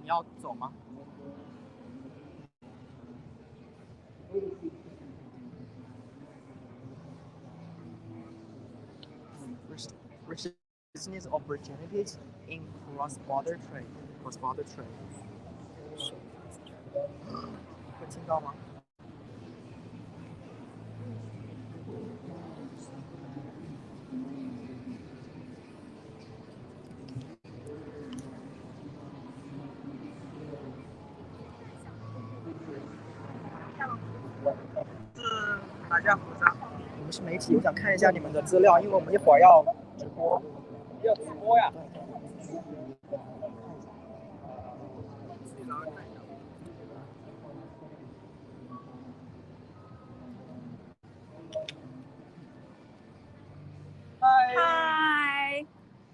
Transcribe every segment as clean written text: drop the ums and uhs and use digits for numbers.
要走吗？ Business opportunities in cross-border trade. Cross-border trade. 会听到吗？是大家鼓掌。我们是媒体，我想看一下你们的资料，因为我们一会儿要直播。要直播呀？Hi,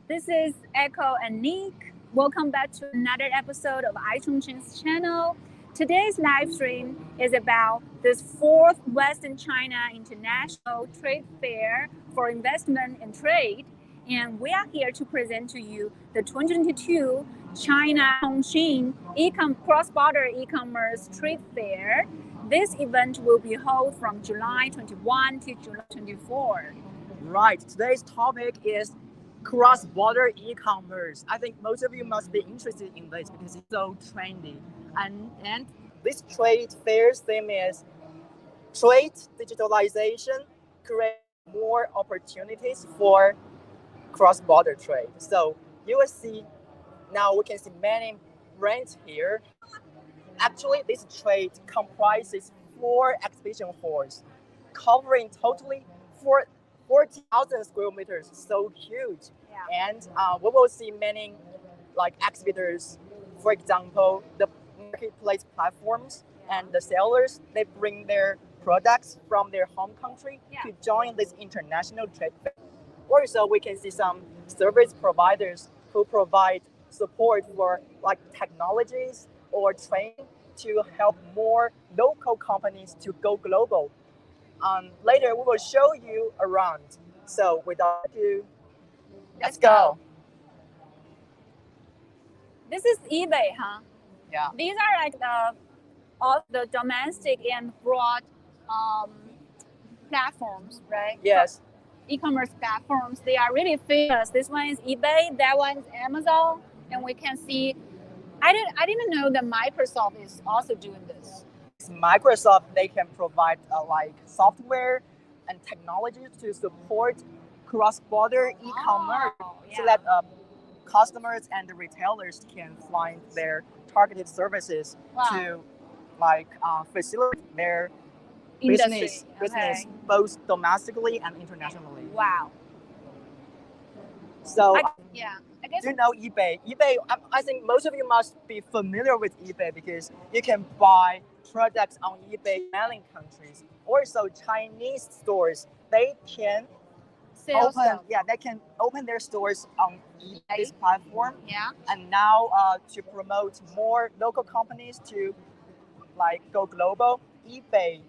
this is Eiko and Nick. Welcome back to another episode of Chongqing's channel. Today's live stream is about this 4th Western China International Trade Fair for Investment and Trade. And we are here to present to you the 2022 China Chongqing Cross-Border E-Commerce Trade Fair. This event will be held from July 21 to July 24. Right. Today's topic is cross-border e-commerce. I think most of you must be interested in this because it's so trendy. And this trade fair's theme is trade digitalization, create more opportunities for cross-border trade. So you will see now we can see many brands here. Actually, this trade comprises 4 exhibition halls, covering totally 40,000 square meters, so huge. Yeah. And we will see many exhibitors. For example, the marketplace platforms and the sellers, they bring their products from their home country to join this international trade fair. Also, we can see some service providers who provide support for technologies or training to help more local companies to go global. Later, we will show you around. So without ado, let's go. This is eBay, huh? Yeah. These are all the domestic and broad platforms, right? Yes. E-commerce platforms. They are really famous. This one is eBay. That one is Amazon. And we can see. I didn't know that Microsoft is also doing this. Microsoft, they can provide software and technology to support cross-border e-commerce so that customers and the retailers can find their targeted services to facilitate their business both domestically and internationally. Wow. So I guess you know eBay. eBay, I think most of you must be familiar with eBay because you can buy products on eBay in many countries. Also, Chinese stores, they can open their stores on eBay's platform. Yeah. And now to promote more local companies to go global, eBay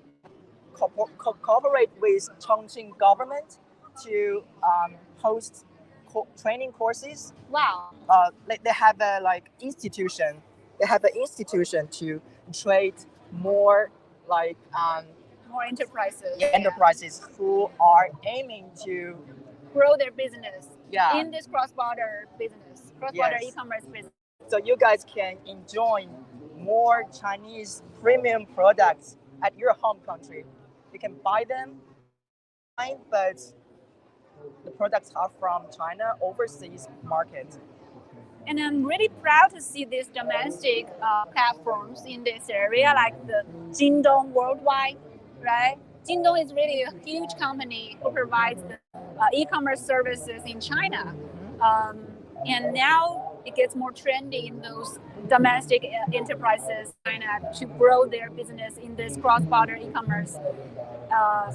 cooperate with Chongqing government to host training courses. Wow. They have a institution. They have an institution to trade more more enterprises. Enterprises who are aiming to grow their business Yeah. in this cross-border business, cross-border e-commerce business. So you guys can enjoy more Chinese premium products at your home country. You can buy them, but the products are from China overseas market. And I'm really proud to see these domestic platforms in this area, like the Jingdong Worldwide, right? Jingdong is really a huge company who provides the e-commerce services in China. And now it gets more trendy in those domestic enterprises in China to grow their business in this cross-border e-commerce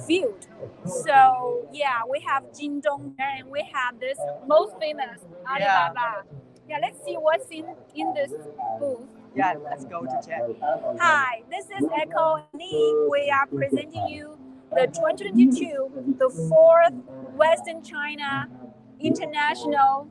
field. So yeah, we have Jingdong there, and we have this most famous Alibaba. Yeah, let's see what's in this booth. Yeah, let's go to check. Hi, this is Eiko and Nick. We are presenting you the 2022, the 4th Western China International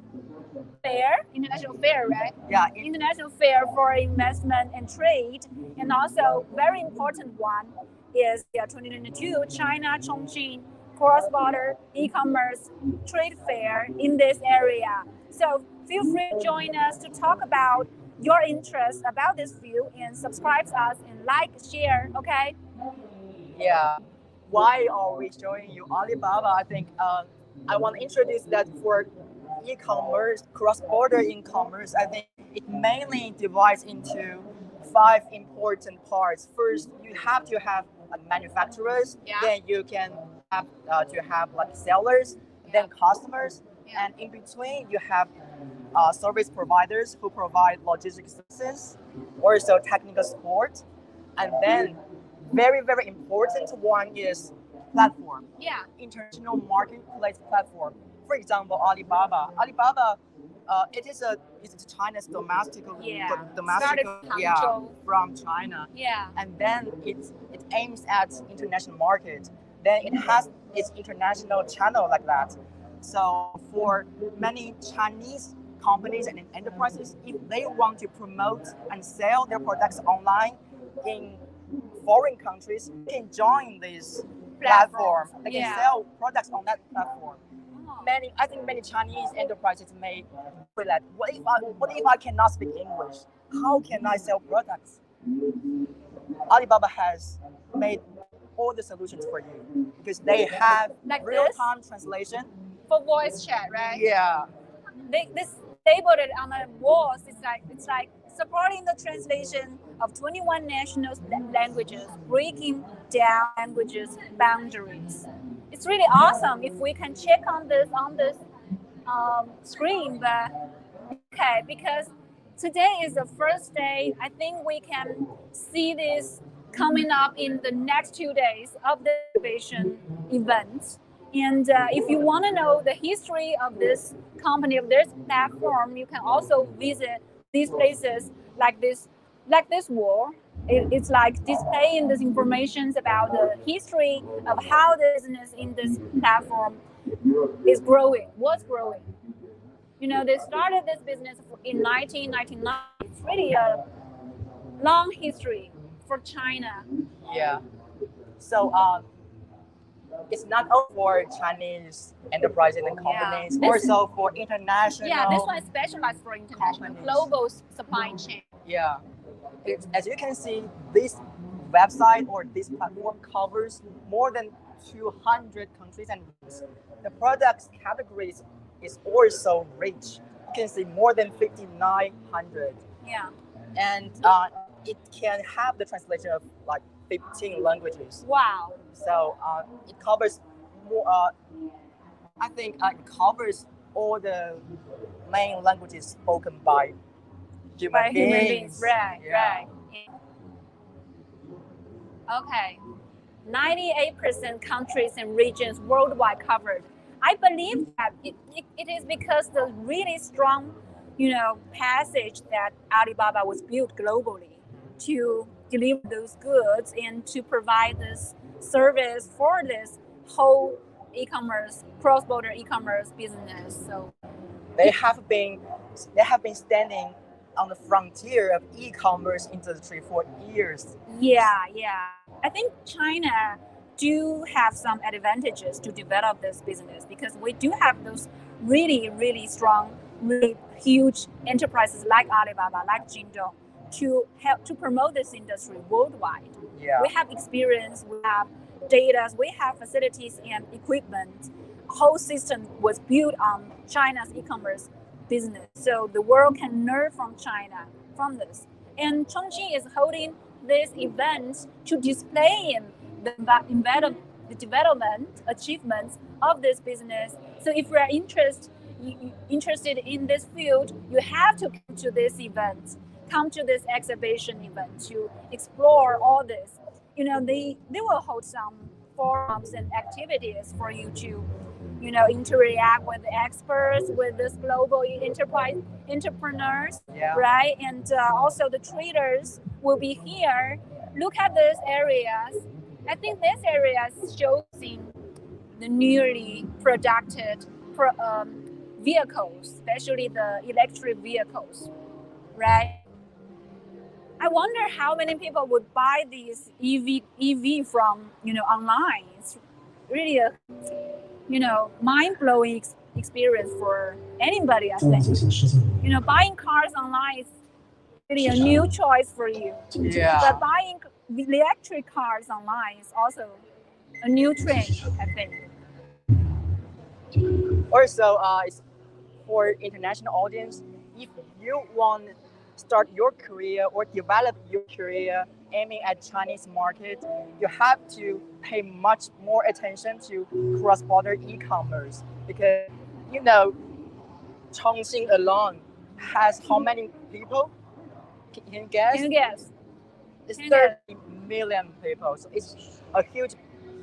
fair, international fair, right? Yeah. International fair for investment and trade, and also very important one is the 2022 China Chongqing cross-border e-commerce trade fair in this area. So feel free to join us to talk about your interest about this field and subscribe to us and like, share, okay? Yeah. Why are we showing you Alibaba? I think I want to introduce that for e-commerce, cross-border e-commerce. I think it mainly divides into 5 important parts. First, you have to have manufacturers. Yeah. Then you can have to have like sellers, then customers, Yeah. and in between you have service providers who provide logistics services, also technical support, and then very very important one is platform. Yeah. International marketplace platform. For example, Alibaba, it's China's domestic Started from yeah, Hangzhou. from China, Yeah. and then it aims at international market. Then it has its international channel like that. So for many Chinese companies and enterprises, if they want to promote and sell their products online in foreign countries, they can join this platform. They can sell products on that platform. I think many Chinese enterprises may feel that what if I cannot speak English? How can I sell products? Alibaba has made all the solutions for you because they have Like real-time translation for voice chat, right? Yeah. They labeled it on the walls. It's like supporting the translation of 21 national languages, breaking down languages boundaries. It's really awesome if we can check on this screen, but okay, because today is the first day. I think we can see this coming up in the next 2 days of the innovation event. And if you want to know the history of this company, of this platform, you can also visit these places like this wall. It's like displaying this information about the history of how the business in this platform is growing, was growing. You know, they started this business in 1999. It's really a long history for China. Yeah. So it's not only for Chinese enterprises and companies, also for international. Yeah, this one is specialized for international, global supply chain. Yeah. As you can see, this website or this platform covers more than 200 countries and regions. The products categories is also rich. You can see more than 5,900. Yeah. And it can have the translation of like 15 languages. Wow. So it covers more. I think it covers all the main languages spoken by human beings. Right, right. Okay. 98% countries and regions worldwide covered. I believe that it is because the really strong, passage that Alibaba was built globally to deliver those goods and to provide this service for this whole e-commerce, cross-border e-commerce business. So they have been standing on the frontier of e-commerce industry for years. Yeah. I think China do have some advantages to develop this business because we do have those really, really strong, really huge enterprises like Alibaba, like Jingdong, to help to promote this industry worldwide. Yeah. We have experience, we have data, we have facilities and equipment. The whole system was built on China's e-commerce business. So the world can learn from China from this. And Chongqing is holding this event to display the development achievements of this business. So if you are interested in this field, you have to come to this event, come to this exhibition event to explore all this. They will hold some forums and activities for you to interact with experts, with this global entrepreneurs, right? And also the traders will be here. Look at these areas. I think this area is showing the newly vehicles, especially the electric vehicles, right? I wonder how many people would buy these EV from online. It's really a mind-blowing experience for anybody, I think. Buying cars online is really a new choice for you. Yeah. But buying electric cars online is also a new trend, I think. Also, it's for international audience. If you want to start your career or develop your career aiming at Chinese market, you have to pay much more attention to cross-border e-commerce because Chongqing alone has how many people? Can you guess? Can you guess? It's 30 million people. So it's a huge.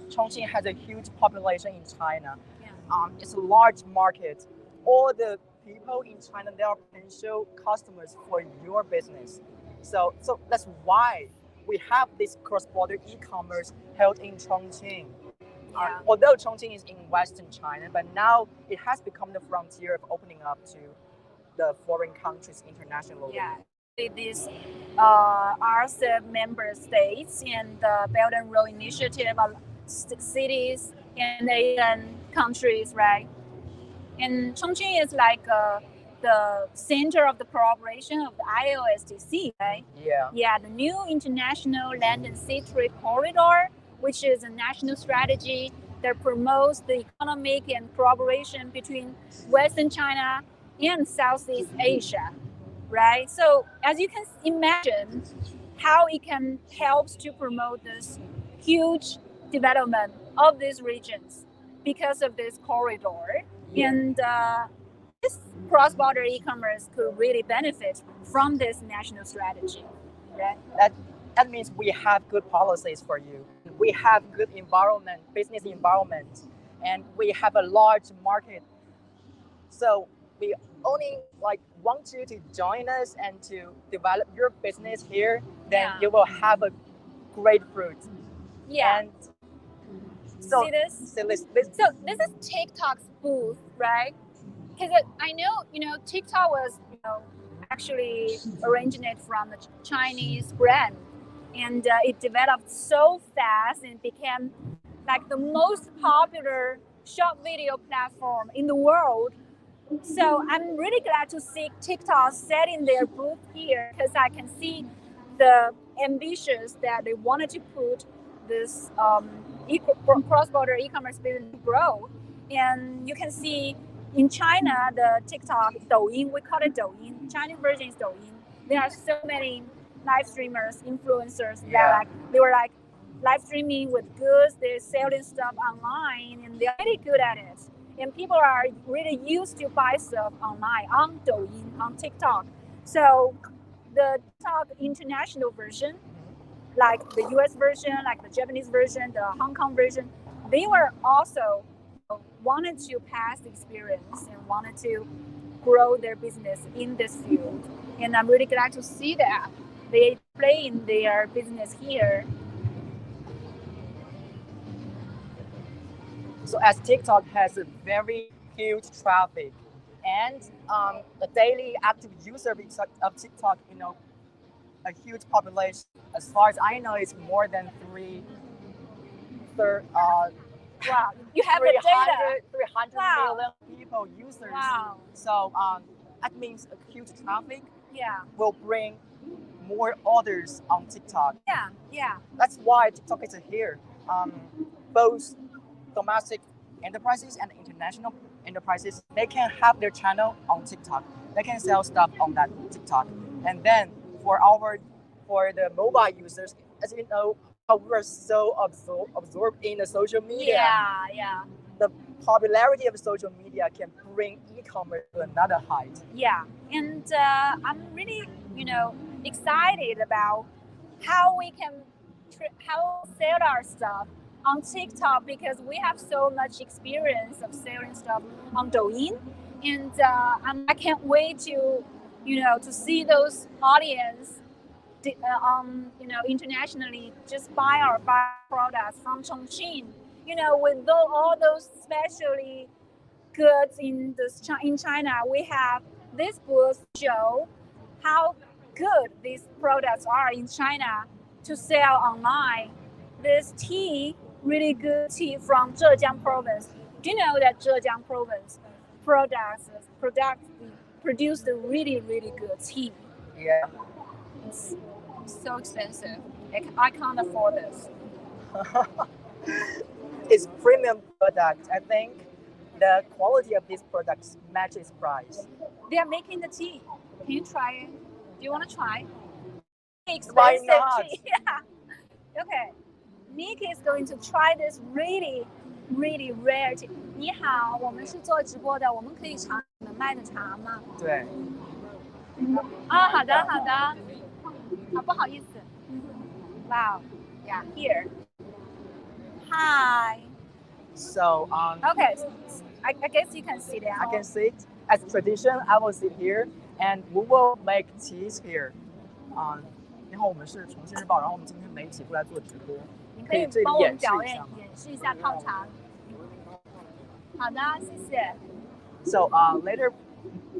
Chongqing has a huge population in China. Yeah. It's a large market. All the people in China, they are potential customers for your business. So that's why we have this cross-border e-commerce held in Chongqing. Yeah. Although Chongqing is in Western China, but now it has become the frontier of opening up to the foreign countries internationally. Yeah. These RCEP member states and the Belt and Road Initiative of cities and Asian countries, right? And Chongqing is like the center of the cooperation of the IOSTC, right? Yeah. Yeah, the new International Land and Sea Trade Corridor, which is a national strategy that promotes the economic and cooperation between Western China and Southeast Asia, right? So as you can imagine, how it can help to promote this huge development of these regions because of this corridor. Yeah. And this cross-border e-commerce could really benefit from this national strategy, right? That means we have good policies for you. We have good environment, business environment, and we have a large market. So we only want you to join us and to develop your business here. Then Yeah. you will have a great fruit. Yeah. And so See this? So this So this is TikTok's booth, right? Because I know, TikTok was, actually originated from the Chinese brand, and it developed so fast and became like the most popular short video platform in the world. So I'm really glad to see TikTok setting their booth here because I can see the ambitions that they wanted to put this cross-border e-commerce business to grow. And you can see in China, the TikTok, Douyin, we call it Douyin. Chinese version is Douyin. There are so many live streamers, influencers that they were live streaming with goods. They're selling stuff online, and they're really good at it. And people are really used to buy stuff online on Douyin, on TikTok. So the TikTok international version, like the US version, like the Japanese version, the Hong Kong version, they were also wanted to pass the experience and wanted to grow their business in this field. And I'm really glad to see that they play in their business here. So as TikTok has a very huge traffic and the daily active user of TikTok, a huge population. As far as I know, it's more than Wow, you have the data. 300 Wow. million people users. Wow. So that means a huge traffic Yeah. will bring more orders on TikTok. Yeah. That's why TikTok is here. Both domestic enterprises and international enterprises, they can have their channel on TikTok. They can sell stuff on that TikTok. And then for the mobile users, as you know, we're so absorbed in the social media. Yeah. The popularity of social media can bring e-commerce to another height. Yeah, and I'm really, excited about how we can sell our stuff on TikTok because we have so much experience of selling stuff on Douyin, and I can't wait to, to see those audience, internationally just buy our products from Chongqing, with all those specially goods in China, we have this booth show how good these products are in China to sell online. This tea, really good tea from Zhejiang province. Do you know that Zhejiang province produce the really, really good tea? Yeah. It's so expensive. I can't afford this. It's premium product. I think the quality of these products matches price. They are making the tea. Can you try it? Do you want to try? Why Expensive not? tea. Yeah. Okay. Nick is going to try this really, really rare tea. 你好，我们是做直播的，我们可以尝你们卖的茶吗？对。啊，好的，好的。好，不好意思。Wow. Yeah. Here. Hi. So Okay. I guess you can sit down. I can sit. As tradition, I will sit here, and we will make teas here. 你好，我们是重庆日报，然后我们今天媒体过来做直播，你可以这里帮我们演示一下吗？泡茶。好的，谢谢。So later,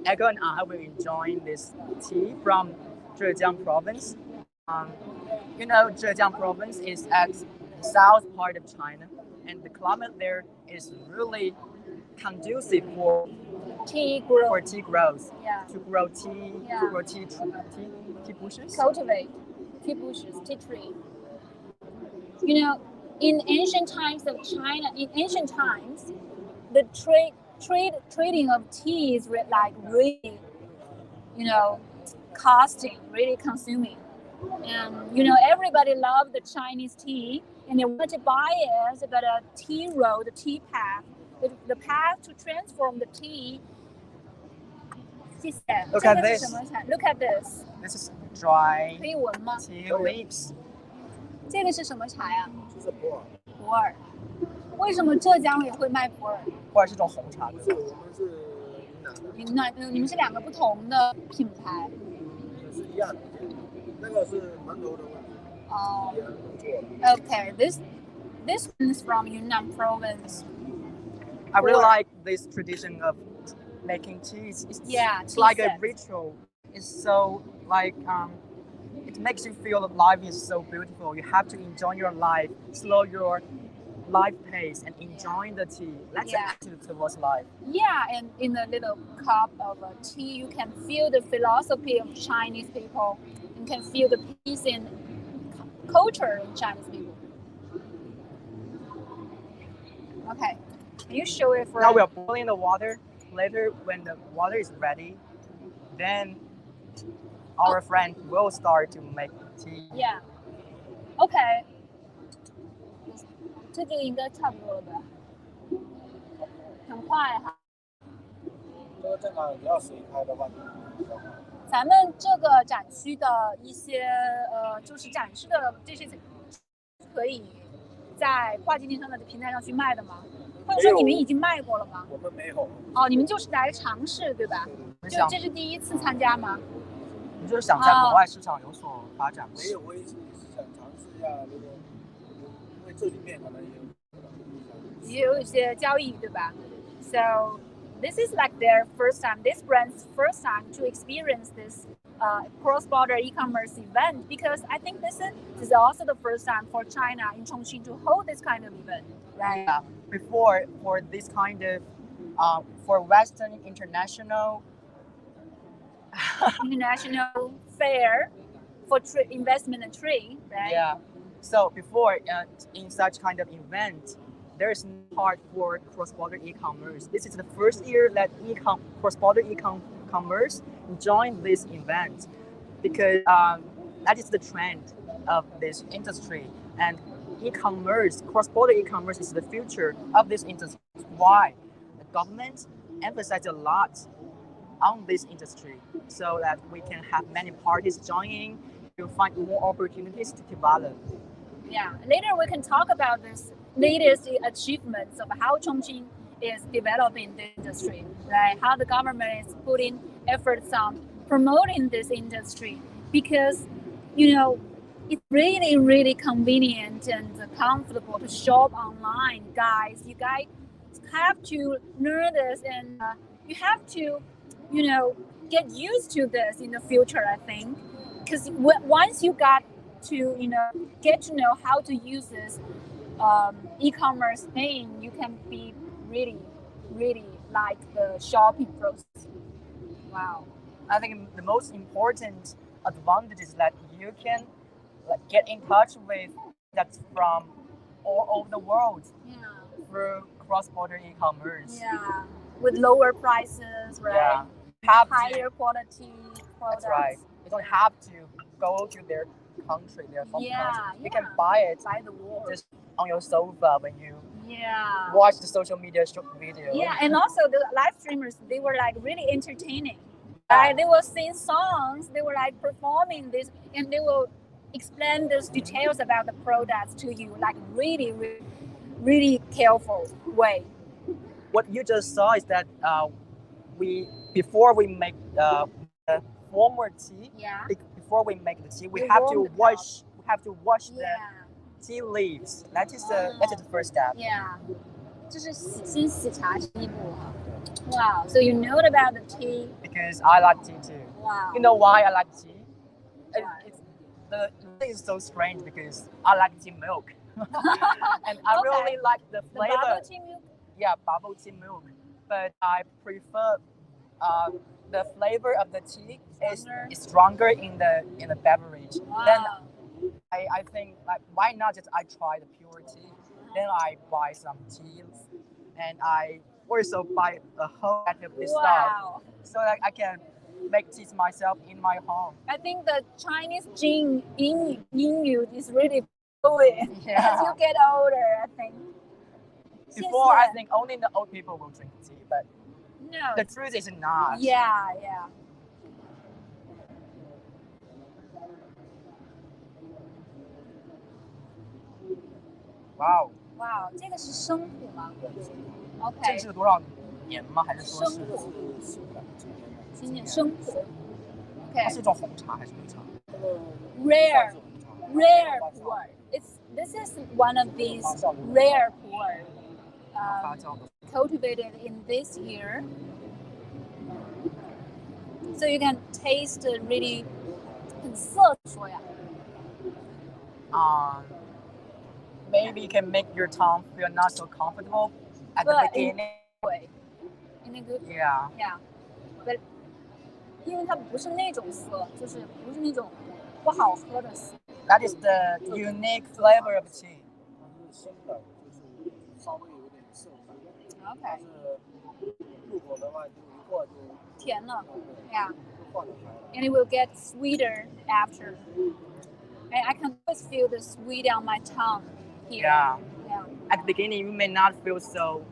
Eiko and I will enjoy this tea from Zhejiang province. You know, Zhejiang province is at the south part of China, and the climate there is really conducive for tea growth. For tea growth. Yeah. To grow tea, Yeah. to grow tea bushes. Cultivate tea bushes, tea tree. You know, in ancient times of China, the trading of tea is like really, you know, costing, really consuming. And you know, everybody loved the Chinese tea, and they wanted to buy it, but a tea road, the tea path, the path to transform the tea. Look at this. Look at this. This is dry 可以闻吗？ tea leaves. 这个是什么茶呀？这是普洱，普洱。为什么浙江也会卖普洱？普洱是种红茶。不是我们是云南的，你们是两个不同的品牌。是一样的，那个是门头的问题。哦。也弄错了。Okay, this one is from Yunnan province. I really like this tradition of making teas. It's tea like set. a ritual. It's so like it makes you feel that life is so beautiful. You have to enjoy your life, slow your life pace, and enjoy the tea. That's an attitude towards life. Yeah, and in a little cup of tea, you can feel the philosophy of Chinese people. You can feel the peace and culture in Chinese people. Okay, can you show it for? Now we are boiling the water. Later, when the water is ready, then our friend will start to make tea. Yeah. Okay. 这个应该差不多了吧？很快哈。这个正好你要水开的话，咱们这个展区的一些就是展示的这些可以在跨境电商的平台上去卖的吗？或者说你们已经卖过了吗？我们没有。哦，你们就是来尝试对吧？就这是第一次参加吗？你就是想在国外市场有所发展吗？没有，我也是想尝试一下那个，因为这里面可能也有一些交易对吧 ？So this is like their first time, this brand's first time to experience this cross-border e-commerce event, because I think this is also the first time for China in Chongqing to hold this kind of event, right? Yeah. Before, for this kind of for Western international fair for investment and trade, right? Yeah. So before in such kind of event, there is no part for cross-border e-commerce. This is the first year that cross-border e-commerce joined this event, because that is the trend of this industry, and e-commerce, cross-border e-commerce is the future of this industry. Why? The government emphasizes a lot on this industry so that we can have many parties joining to find more opportunities to develop. Yeah, later we can talk about this latest achievements of how Chongqing is developing the industry, right? How the government is putting efforts on promoting this industry, because, you know, it's really, really convenient and comfortable to shop online, guys. You guys have to learn this, and you have to, get used to this in the future. I think, because once you got to, get to know how to use this e-commerce thing, you can be really, really like the shopping process. Wow. I think the most important advantage is that you can get in touch with that's from all over the world through cross-border e-commerce. Yeah, with lower prices, right? Yeah. Higher quality products. That's right. You don't have to go to their country, their home country. You can buy it by the wall, just on your sofa when you yeah. watch the social media video. Yeah, and also the live streamers, they were like really entertaining. Right? They will sing songs, they were like performing this, and they will explain those details about the products to you, like really, really, really careful way. What you just saw is that before we make the warmer tea, before we make the tea, we have to wash the tea leaves. That is the first step. Yeah. 这是先洗茶第一步哈。Wow. So you know about the tea? Because I like tea too. Wow. You know why I like tea? The thing is so strange because I like tea milk. And I really like the flavor. The bubble tea milk? Yeah, bubble tea milk. But I prefer the flavor of the tea is stronger in the beverage. Wow. Then I think like why not just I try the pure tea? Then I buy some teas and I also buy a whole batch of this stuff so that I can make teas myself in my home. I think the Chinese gene in you is really fluid as you get older, I think. Before, I think only the old people will drink tea, but no, the truth is not. Yeah. Wow. Wow, 这个是生普吗 ？OK。这是多少年吗？还是说是今年生普 ？OK。它是一种红茶还是绿茶 ？Rare pour. This is one of these rare pour. Cultivated in this year, so you can taste really 很涩说呀。Maybe it can make your tongue feel not so comfortable at the beginning. In a good way. Yeah. But 因为它不是那种涩，就是不是那种不好喝的涩。That is the unique flavor of tea. 生的，就是稍微有点涩感。OK。但是入口的话，就一会儿就甜了。Yeah. 就化得开了。 And it will get sweeter after. And I can always feel the sweet on my tongue here. Yeah. At the beginning, you may not feel so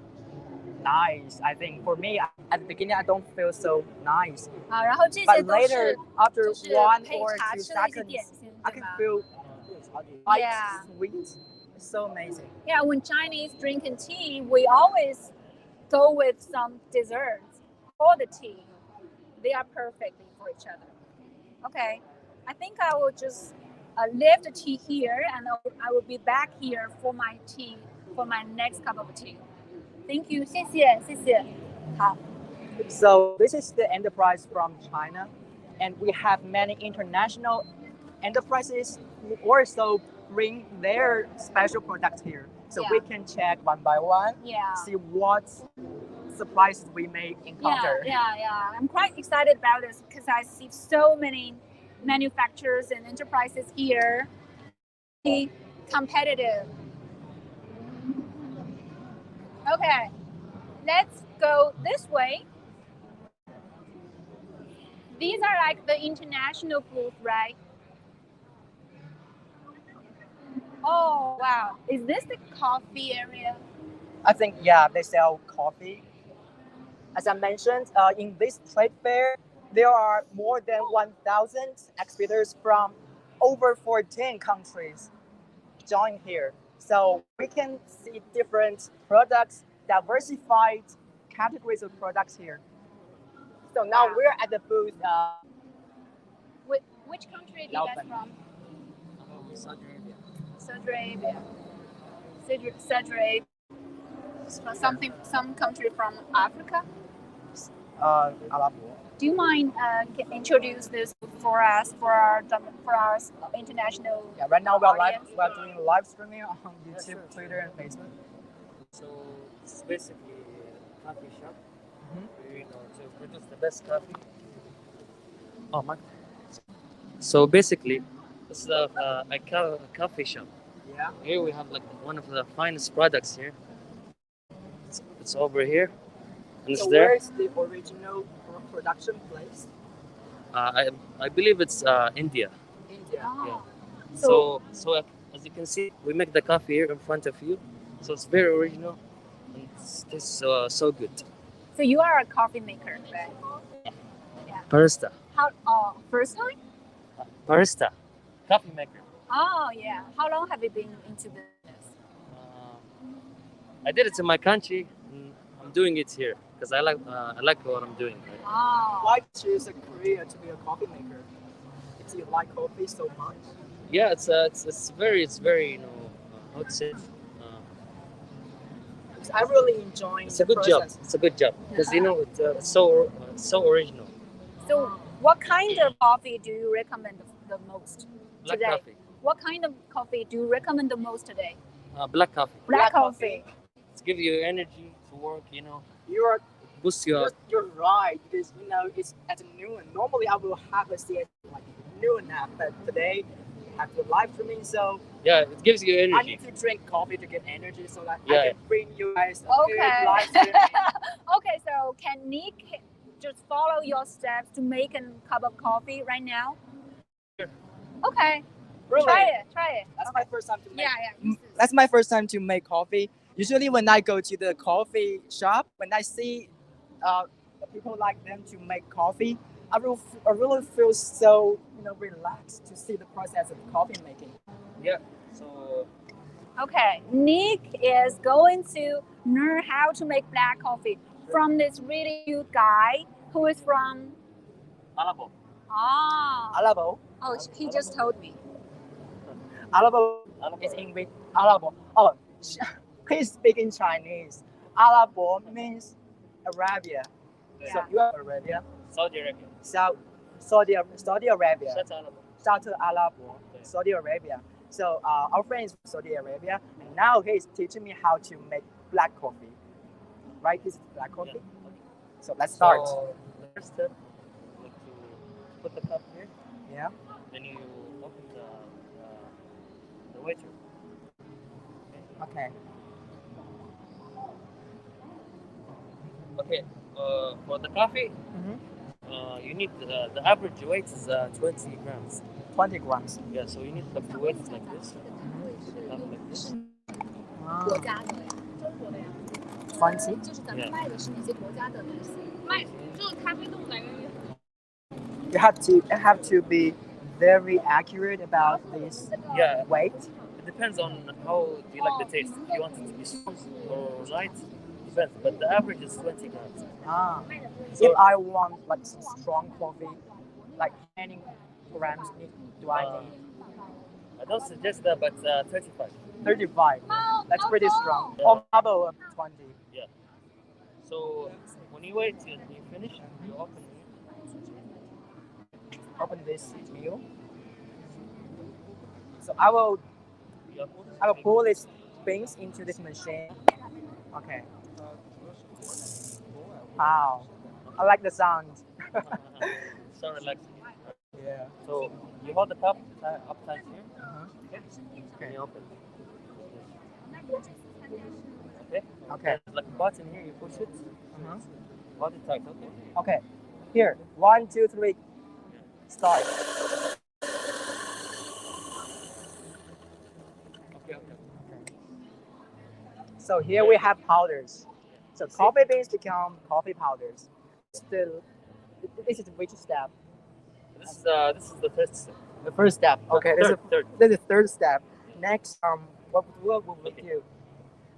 nice. I think for me, at the beginning, I don't feel so nice. 然后这些 But 都 later, 是 after 1 配 or 茶 2吃的一些点 seconds, 心， I 对 can 吗 feel Yeah. sweet. It's so amazing. Yeah, when Chinese drinking tea, we always go with some desserts for the tea. They are perfect for each other. Okay, I think I will just leave the tea here, and I will be back here for my tea, for my next cup of tea. Thank you, 谢谢。好。So this is the enterprise from China, and we have many international enterprises who also bring their special products here. So we can check one by one, see what surprises we may encounter. Yeah. I'm quite excited about this because I see so many manufacturers and enterprises here. Competitive. Okay, let's go this way. These are like the international booth, right? Oh, wow. Is this the coffee area? I think, they sell coffee. As I mentioned, in this trade fair, there are more than 1,000 exhibitors from over 14 countries join here. So we can see different products, diversified categories of products here. So now we're at the booth. Which country are you guys from? Saudi Arabia. some country from Africa. Alabo. Do you mind introduce this for us for our international? Yeah, right now audience? we're doing live streaming on YouTube, Twitter, and Facebook. So it's basically a coffee shop. Mhm. You know, to produce the best coffee. Oh my! So basically, this is a coffee shop. Yeah. Here we have like one of the finest products here. It's over here, and it's So there. where is the original production place? I believe it's India. India. Oh. Yeah. So as you can see, we make the coffee here in front of you. So it's very original, and it tastes so good. So you are a coffee maker, right? Barista. How? First time? Barista. Coffee maker. Oh yeah. How long have you been into business? I did it in my country, and I'm doing it here because I like what I'm doing. Right? Oh. Why choose a career to be a coffee maker? Do you like coffee so much? Yeah, it's very how to say. Because I really enjoy It's the a good job. process. It's a good job because it's so original. So what kind of coffee do you recommend the most Black today? coffee. What kind of coffee do you recommend the most today? Black coffee. Black Black coffee. coffee. It gives you energy to work. You're Boost you up. You're right, because it's at noon. Normally I will have a siesta like noon nap, but today I have the live streaming, so Yeah, it gives you I energy. need to drink coffee to get energy so that Yeah. I can bring you guys a Okay. good live streaming. Okay, so can Nick just follow your steps to make a cup of coffee right now? Sure. Okay, Really? try it. That's my first time to make. Yeah. That's my first time to make coffee. Usually when I go to the coffee shop, when I see people like them to make coffee, I really feel so relaxed to see the process of coffee making. Yeah. So Okay, Nick is going to learn how to make black coffee from this really cute guy who is from. Alabo. Alabo. Oh, he just told me. Alabo is English. Alabo. Oh, he's speaking Chinese. Alabo means Arabia. So Yeah. you are Arabia. Saudi Arabia. Saudi Arabia. That's Alabo. South Alabo, Saudi Arabia. So our friend is from Saudi Arabia, and now he's teaching me how to make black coffee. Right? This is black coffee. Yeah. So let's start. So the first step, like to put the cup here. Yeah. Then you open the waiter. Okay. Okay. For the coffee, you need the average weight is 20 grams. 20 grams. Yeah. So you need the weight like this. Cup like this. 20. 就是咱们卖的是哪些国家的东西？卖就是咖啡豆来源于 You have to be very accurate about this Yeah. weight. It depends on how you like the taste. If you want it to be strong or light, depends. But the average is 20 grams. If I want like strong coffee, like 20 grams, do I need I don't suggest that, but 35. 35? That's pretty strong. Yeah. Or double of 20. So when you wait till you finish, you open it. Open this meal. So I will pour these things into this machine. Okay. Wow. I like the sound. So relaxing. Yeah. So you hold the cup up tight here. Uh-huh. And you open. Okay. Okay. There's like a button here. You push it. Uh-huh. Hold it tight. Okay. Okay. Here. 1, 2, 3. Start. Okay. So here we have powders. So coffee beans become coffee powders. This is which step? This is the first step. The first step. Okay. Third. This is the third step. Next, what will we do?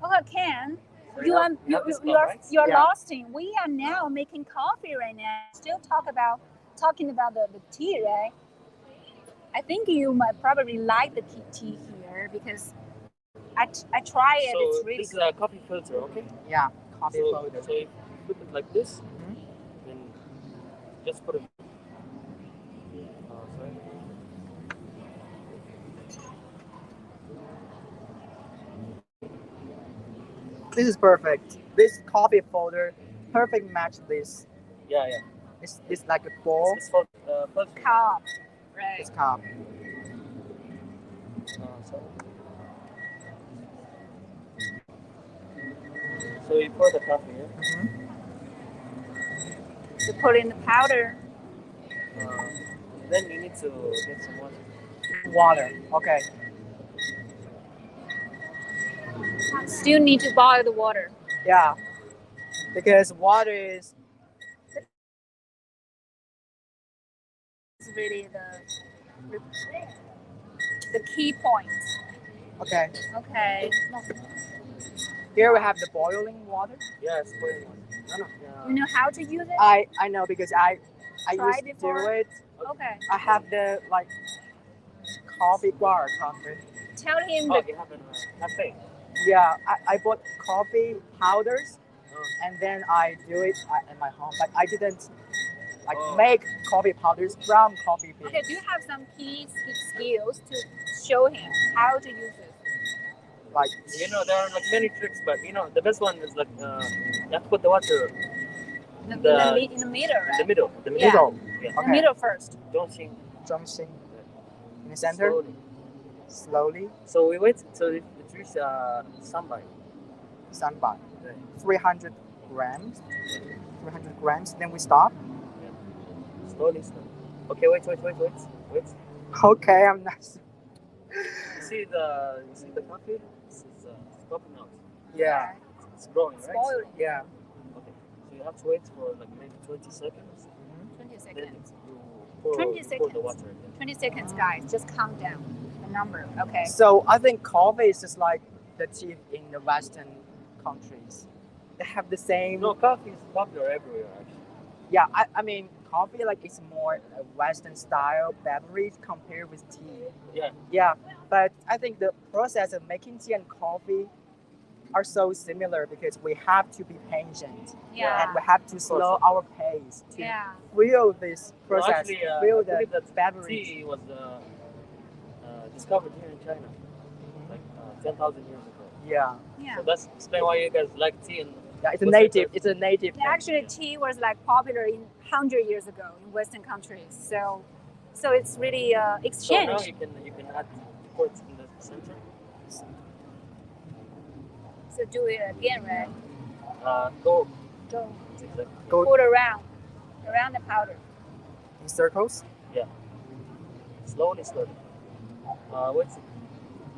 Okay, Ken, So you are have this cup, right? you're Yeah. lost in. We are now making coffee right now. Still talking about the tea, right? I think you might probably like the tea here because I try it. So It's really this is good. a coffee filter, okay? Yeah, coffee So, powder. so if you put it like this, Mhm. then just put it. Sorry. This is perfect. This coffee folder, perfect match this. Yeah, yeah. It's like a bowl. It's called filter. Cup, right? It's cup. Sorry. So you pour the coffee here. Mhm. To put in the powder. Then you need to get some water. Water. Okay. Still need to boil the water. Yeah. Because water is It's really the key point. okay. Okay. Here we have the boiling water. Yeah, it's boiling water. No. You know how to use it? I know because I Tried used to do before? it. Okay. I have the like coffee bar coffee. Tell him Oh, the you have a cafe. Yeah, I bought coffee powders Oh. and then I do it at my home. But I didn't like Oh. make coffee powders from coffee beans. Okay, do you have some key skills to show him how to use it? Like You know, there are like many tricks, but you know, the best one is like you have to put the water In the The- middle, in the right? middle. The Yeah. middle, Yeah. In the Okay. middle first. Don't sing jumping in the center slowly. slowly. So we wait till it reaches sunlight. Sunbun. Right. 300 grams. 300 grams. Then we stop. Slowly. Okay, wait. Okay, I'm not. You see the coffee? It's popping out. Yeah, It's growing, It's right? boiling. yeah. Okay. So you have to wait for like maybe 20 seconds. 20 Then seconds. you pour, 20 pour the seconds. water again. 20 seconds, guys. Just count down the number. Okay. So I think coffee is just like the tea in the Western countries. They have the same. No, coffee is popular everywhere actually. Yeah, I mean coffee like it's more a Western style beverage compared with tea. Yeah. Yeah, but I think the process of making tea and coffee are so similar because we have to be patient Yeah. and we have to slow our pace to Yeah. feel this No, process, actually, to I feel believe the that beverage. tea was discovered here in China, like 10,000 years ago. Yeah, Yeah. So that's explain why you guys like tea. And yeah, it's a What's the native. difference? It's a native. thing. Actually, tea was like popular in 100 years ago in Western countries. So it's really so exchange. now you can add quartz in the center. So do it again, right? Go. Go Exactly. Go put around the powder. in circles. Slowly. Wait.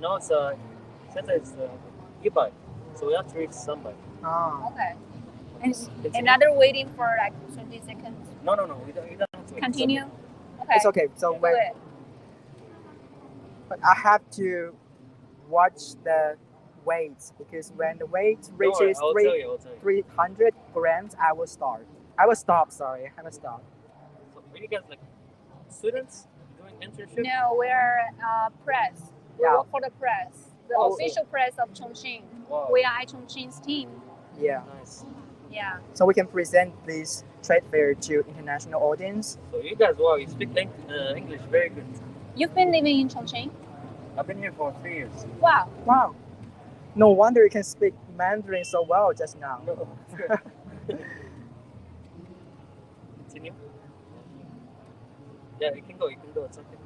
No, it's center is Ibai. So we have to reach sunlight. Ah, Okay. And It's- another waiting for like 20 seconds. No. We don't have to wait. Continue. Okay. it's okay. So Do when it. but I have to watch the weight because when the weight Don't worry, reaches I'll tell you. 300 grams, I will start. I will stop. Sorry, I will stop. So are you guys like students doing internship? No, we're press. We Yeah. work for the press, the Oh. official press of Chongqing. Wow. We are Chongqing's team. Yeah. Nice. Yeah. So we can present this trade fair to international audience. So you guys, wow, you speak English very good. You've been living in Chongqing? I've been here for 3 years. Wow. Wow. No wonder you can speak Mandarin so well just now. No. Continue. Yeah, you can go. It's okay.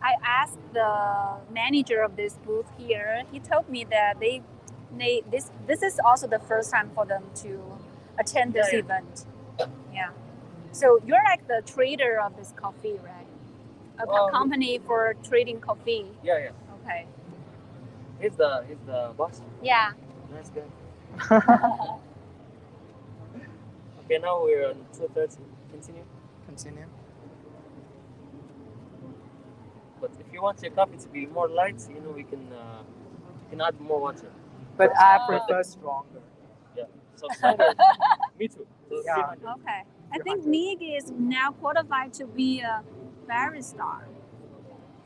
I asked the manager of this booth here. He told me that this is also the first time for them to attend this Yeah. event. Yeah. So you're like the trader of this coffee, right? A company for trading coffee. Yeah. Okay. He's the boss. Yeah. Nice guy. Okay, now we're on 2:30. Continue. Continue. But if you want your coffee to be more light, we can add more water. But I prefer stronger. Yeah. So stronger. Me too. So Yeah. 300. Okay. I think 300. Nig is now qualified to be a barista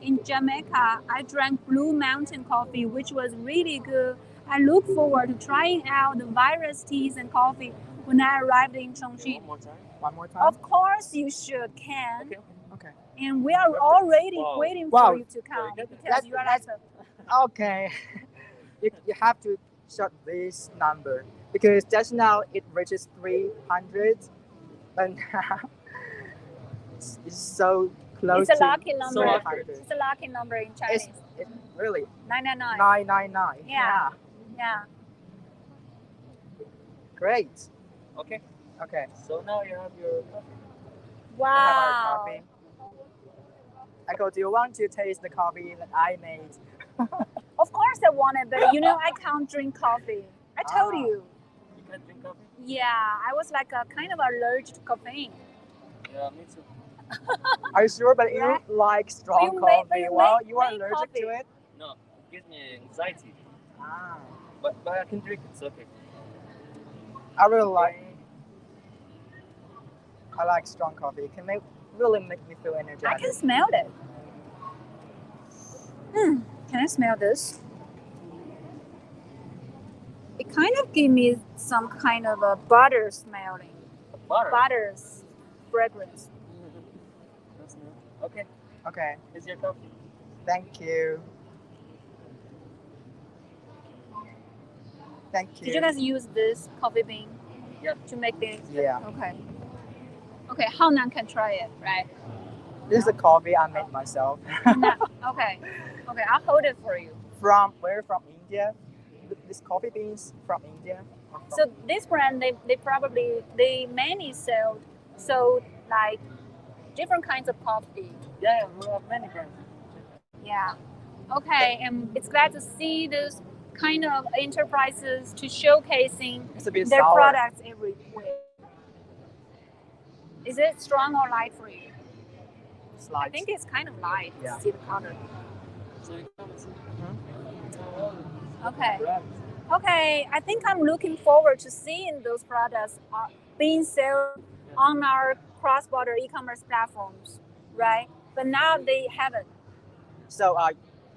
in Jamaica, I drank Blue Mountain coffee, which was really good. I look forward to trying out the virus teas and coffee when I arrived in Chongqing. One more time. One more time. Of course, you should, Ken. Okay. Okay. And we are already Wow. waiting Wow. for you to come Very good. because That's- you are like the Okay. you have to shut this number because just now it reaches 300, and now it's so close It's a to lucky number. So accurate. 300. It's a lucky number in Chinese. It's really 999. 999. Yeah. Yeah. Great. Okay. Okay. So now you have your coffee. We have our Wow. coffee. Eiko, do you want to taste the coffee that I made? Of course I want it, but you know I can't drink coffee. I told Ah. you. You can drink coffee? Yeah, I was like a kind of allergic to caffeine. Yeah, me too. Are you sure? But Yeah. you like strong You make- coffee. you Well, make- you are make allergic to coffee. it. No, it gives me anxiety. Ah. But I can drink it. It's okay. I really like. I like strong coffee. It can really make me feel I energetic. can smell it. Can I smell this? It kind of gives me some kind of a butter smelling. Butter. Butter's fragrance. That's new. Okay. Okay. Here's your coffee. Thank you. Thank you. Did you guys use this coffee bean? Yeah. To make this? Yeah. Okay. Okay, Haonan can try it, right? This is a coffee I made myself. No. Okay. Okay, I'll hold it for you. From where? From India. This coffee beans from India. Or from- So this brand, they mainly sold like different kinds of coffee. Yeah, we have many brands. Yeah. Okay, and it's glad to see this kind of enterprises to showcasing it's a bit their sour. products everywhere. Is it strong or light for you? It's I light. think it's kind of light. Yeah. See the color. So you can see. Okay. Brands. Okay, I think I'm looking forward to seeing those products being sold on our cross-border e-commerce platforms, right? But now they haven't. So,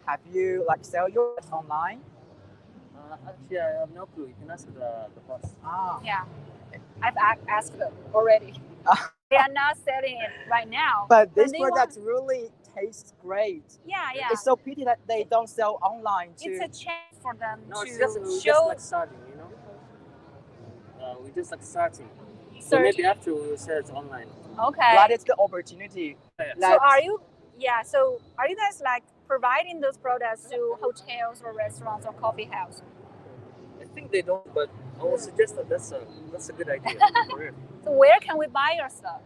have you like sell yours online? Actually, I have no clue. You can ask the boss. Ah. Yeah, I've asked them already. Ah. They are not selling it right now. But this they product really tastes great. Yeah, yeah. It's so pity that they don't sell online too. It's a chance for them No, to it's just show like starting, you know. We just like starting. So search. maybe after we will sell it online. Okay. But it's the opportunity. Yeah. So That's- are you? Yeah. So are you guys like providing those products to hotels or restaurants or coffee house? I think they don't, but I will suggest that that's a good idea. For real. So where can we buy your stuff?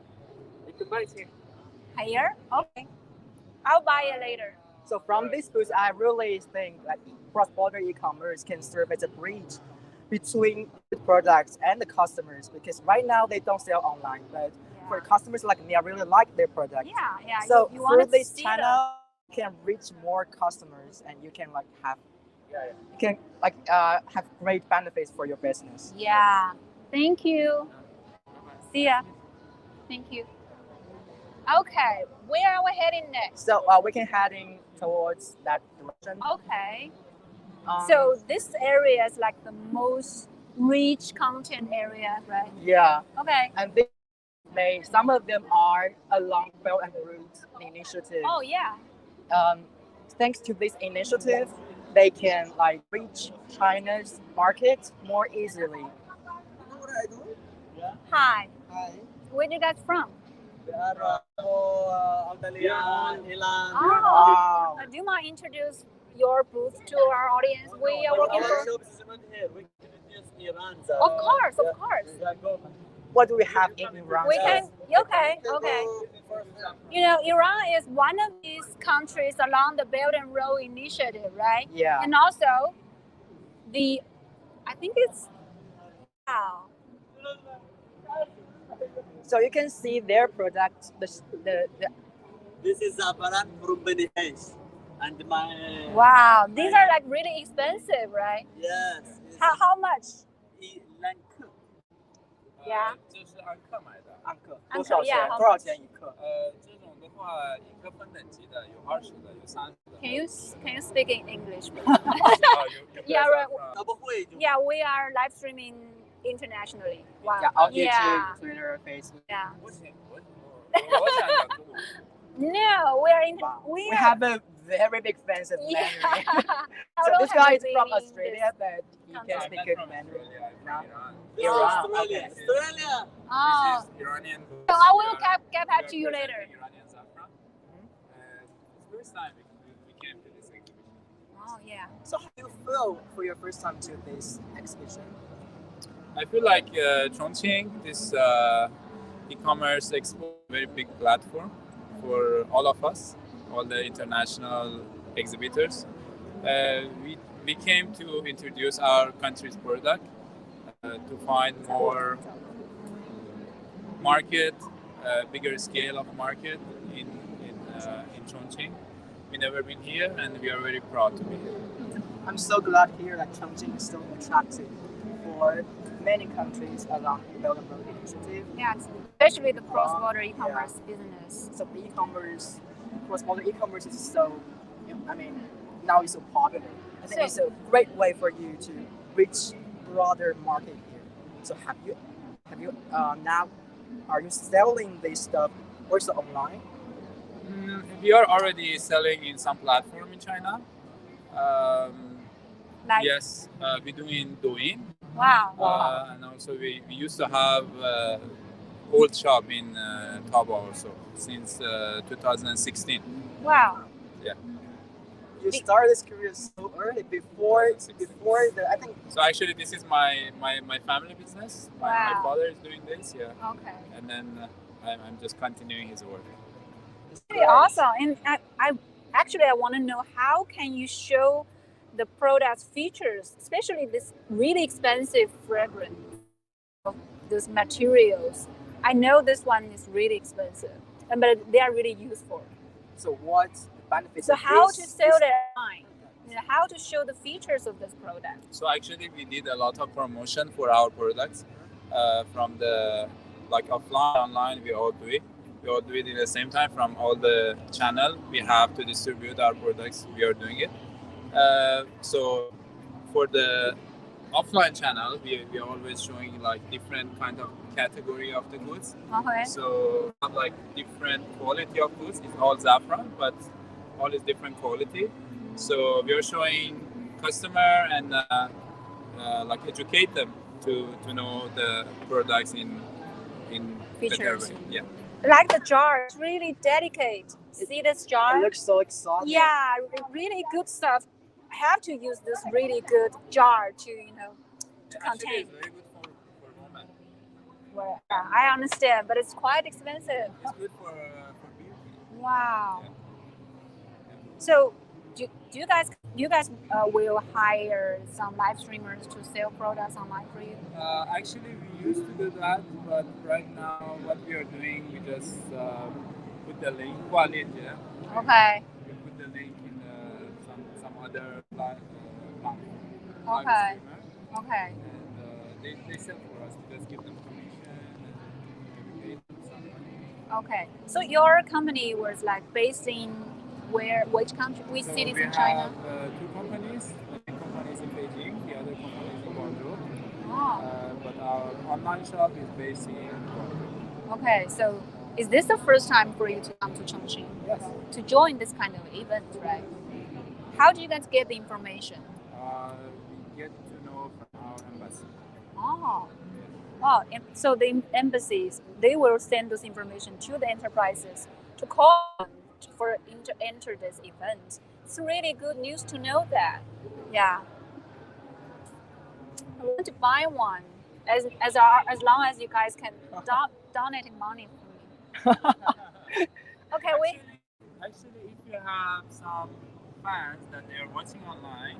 You can buy it here. Here? Okay. I'll buy it later. So from this booth, I really think that cross-border e-commerce can serve as a bridge between the products and the customers, because right now they don't sell online, but for customers like me, I really like their product. Yeah, yeah. So you through wanted to this see channel, you can reach more customers, and you can like have Yeah, you can like have great benefits for your business. Yeah. Thank you. See ya. Thank you. Okay, where are we heading next? So we can heading towards that direction. Okay. Um, So this area is like the most rich content area, right? yeah, Okay. and some of them are along Belt and Road initiative. Oh yeah. Thanks to this initiative, they can like reach China's market more easily. You know what I do? Hi. Hi. Where you guys from? We are Australia, Iran. Wow. Do you mind introduce your booth to our audience? We are working Our for. shop is not here. We introduce Iran. Of course, of course. What do we have in Iran? We can. Okay, okay. You know, Iran is one of these countries along the Belt and Road Initiative, right? Yeah. And also, I think it's. Wow. So you can see their product. The This is Zafaran from Beni Hays. And my. Wow, these are like really expensive, right? Yes. It's How much? Lanka. Yeah. 这是按克买的。按克按克多少钱？ yeah, how 多少钱一克？这种的话，一个分等级的，有20的，有30的。Can you speak in English? Please? Yeah, right. 他不会就 Yeah, we are live streaming internationally. Wow. Yeah, on Yeah. YouTube, Twitter, Facebook. Yeah. 我想讲中文。 No, we are in. Wow. We We are. have a very big fans of Yeah. Mandarin. How So long this have guy you is been from in Australia, but he country? can I'm speak not good from Mandarin. Australia, I'm No? from Iran. Iran, Australia. okay. Australia. Oh. This is Iranian goods. So I will We are- get back to we you are later. presenting Iranian saffron. And it's the first time we came to this exhibition. Oh yeah. So how do you feel for your first time to this exhibition? I feel like Chongqing, this e-commerce expo, very big platform for all of us, all the international exhibitors. We came to introduce our country's product, to find more market, bigger scale of market in Chongqing. We never been here, and we are very proud to be here. I'm so glad to hear that Chongqing is so attractive for many countries around Belt and Road Initiative. Yeah, especially the cross-border e-commerce business. So e-commerce, cross-border e-commerce is so, I mean, now it's so popular. I think it's a great way for you to reach broader market here. So have you now, are you selling this stuff also online? We are already selling in some platform in China. Like Yes, we do in Douyin. wow. And also we used to have old shop in Taobao also since 2016. Wow. You started this career so early before the I think So actually this is my family business. My Wow. father is doing this, yeah. Okay. And then I'm just continuing his work. it's Really great. awesome. And I want to know how can you show the product's features, especially this really expensive fragrance of those materials. I know this one is really expensive, but they are really useful. So what benefits? So of how this? to sell that online? You know, how to show the features of this product? So actually we did a lot of promotion for our products from the like offline, online, we all do it. We all do it at the same time from all the channel. We have to distribute our products. We are doing it. So for the offline channel, we are always showing like different kind of category of the goods. Okay. So have like different quality of goods. It's all saffron, but all is different quality. So we are showing customer and like educate them to know the products in better Features. way. Yeah. Like the jar, it's really delicate. See this jar? It looks so exotic. Yeah, really good stuff. I have to use this really good jar to to Actually, contain. it's very good for women. Well, I understand, but it's quite expensive. It's good for beauty. Wow. Yeah. So, do you guys will hire some live streamers to sell products online for you? Actually, we used to do that, but right now, what we are doing, we just put the link. Yeah. Okay. We put the link in some other platform. Okay. Okay. And they sell for us. We just give them commission and we pay them some money. Okay. So your company was like based in which country, which So cities we in China? have two companies. The company is in Beijing, the other company is in Guangzhou. Oh. But our online shop is based in Guangzhou. Okay. So is this the first time for you to come to Chongqing Yes. to join this kind of event, right? How do you guys get the information? We get to know from our embassy. Oh. Oh, so the embassies, they will send those information to the enterprises to call them for enter this event. It's really good news to know that. Yeah. I want to buy one as long as you guys can donate money for me. Okay, wait. Actually, if you have some fans that they are watching online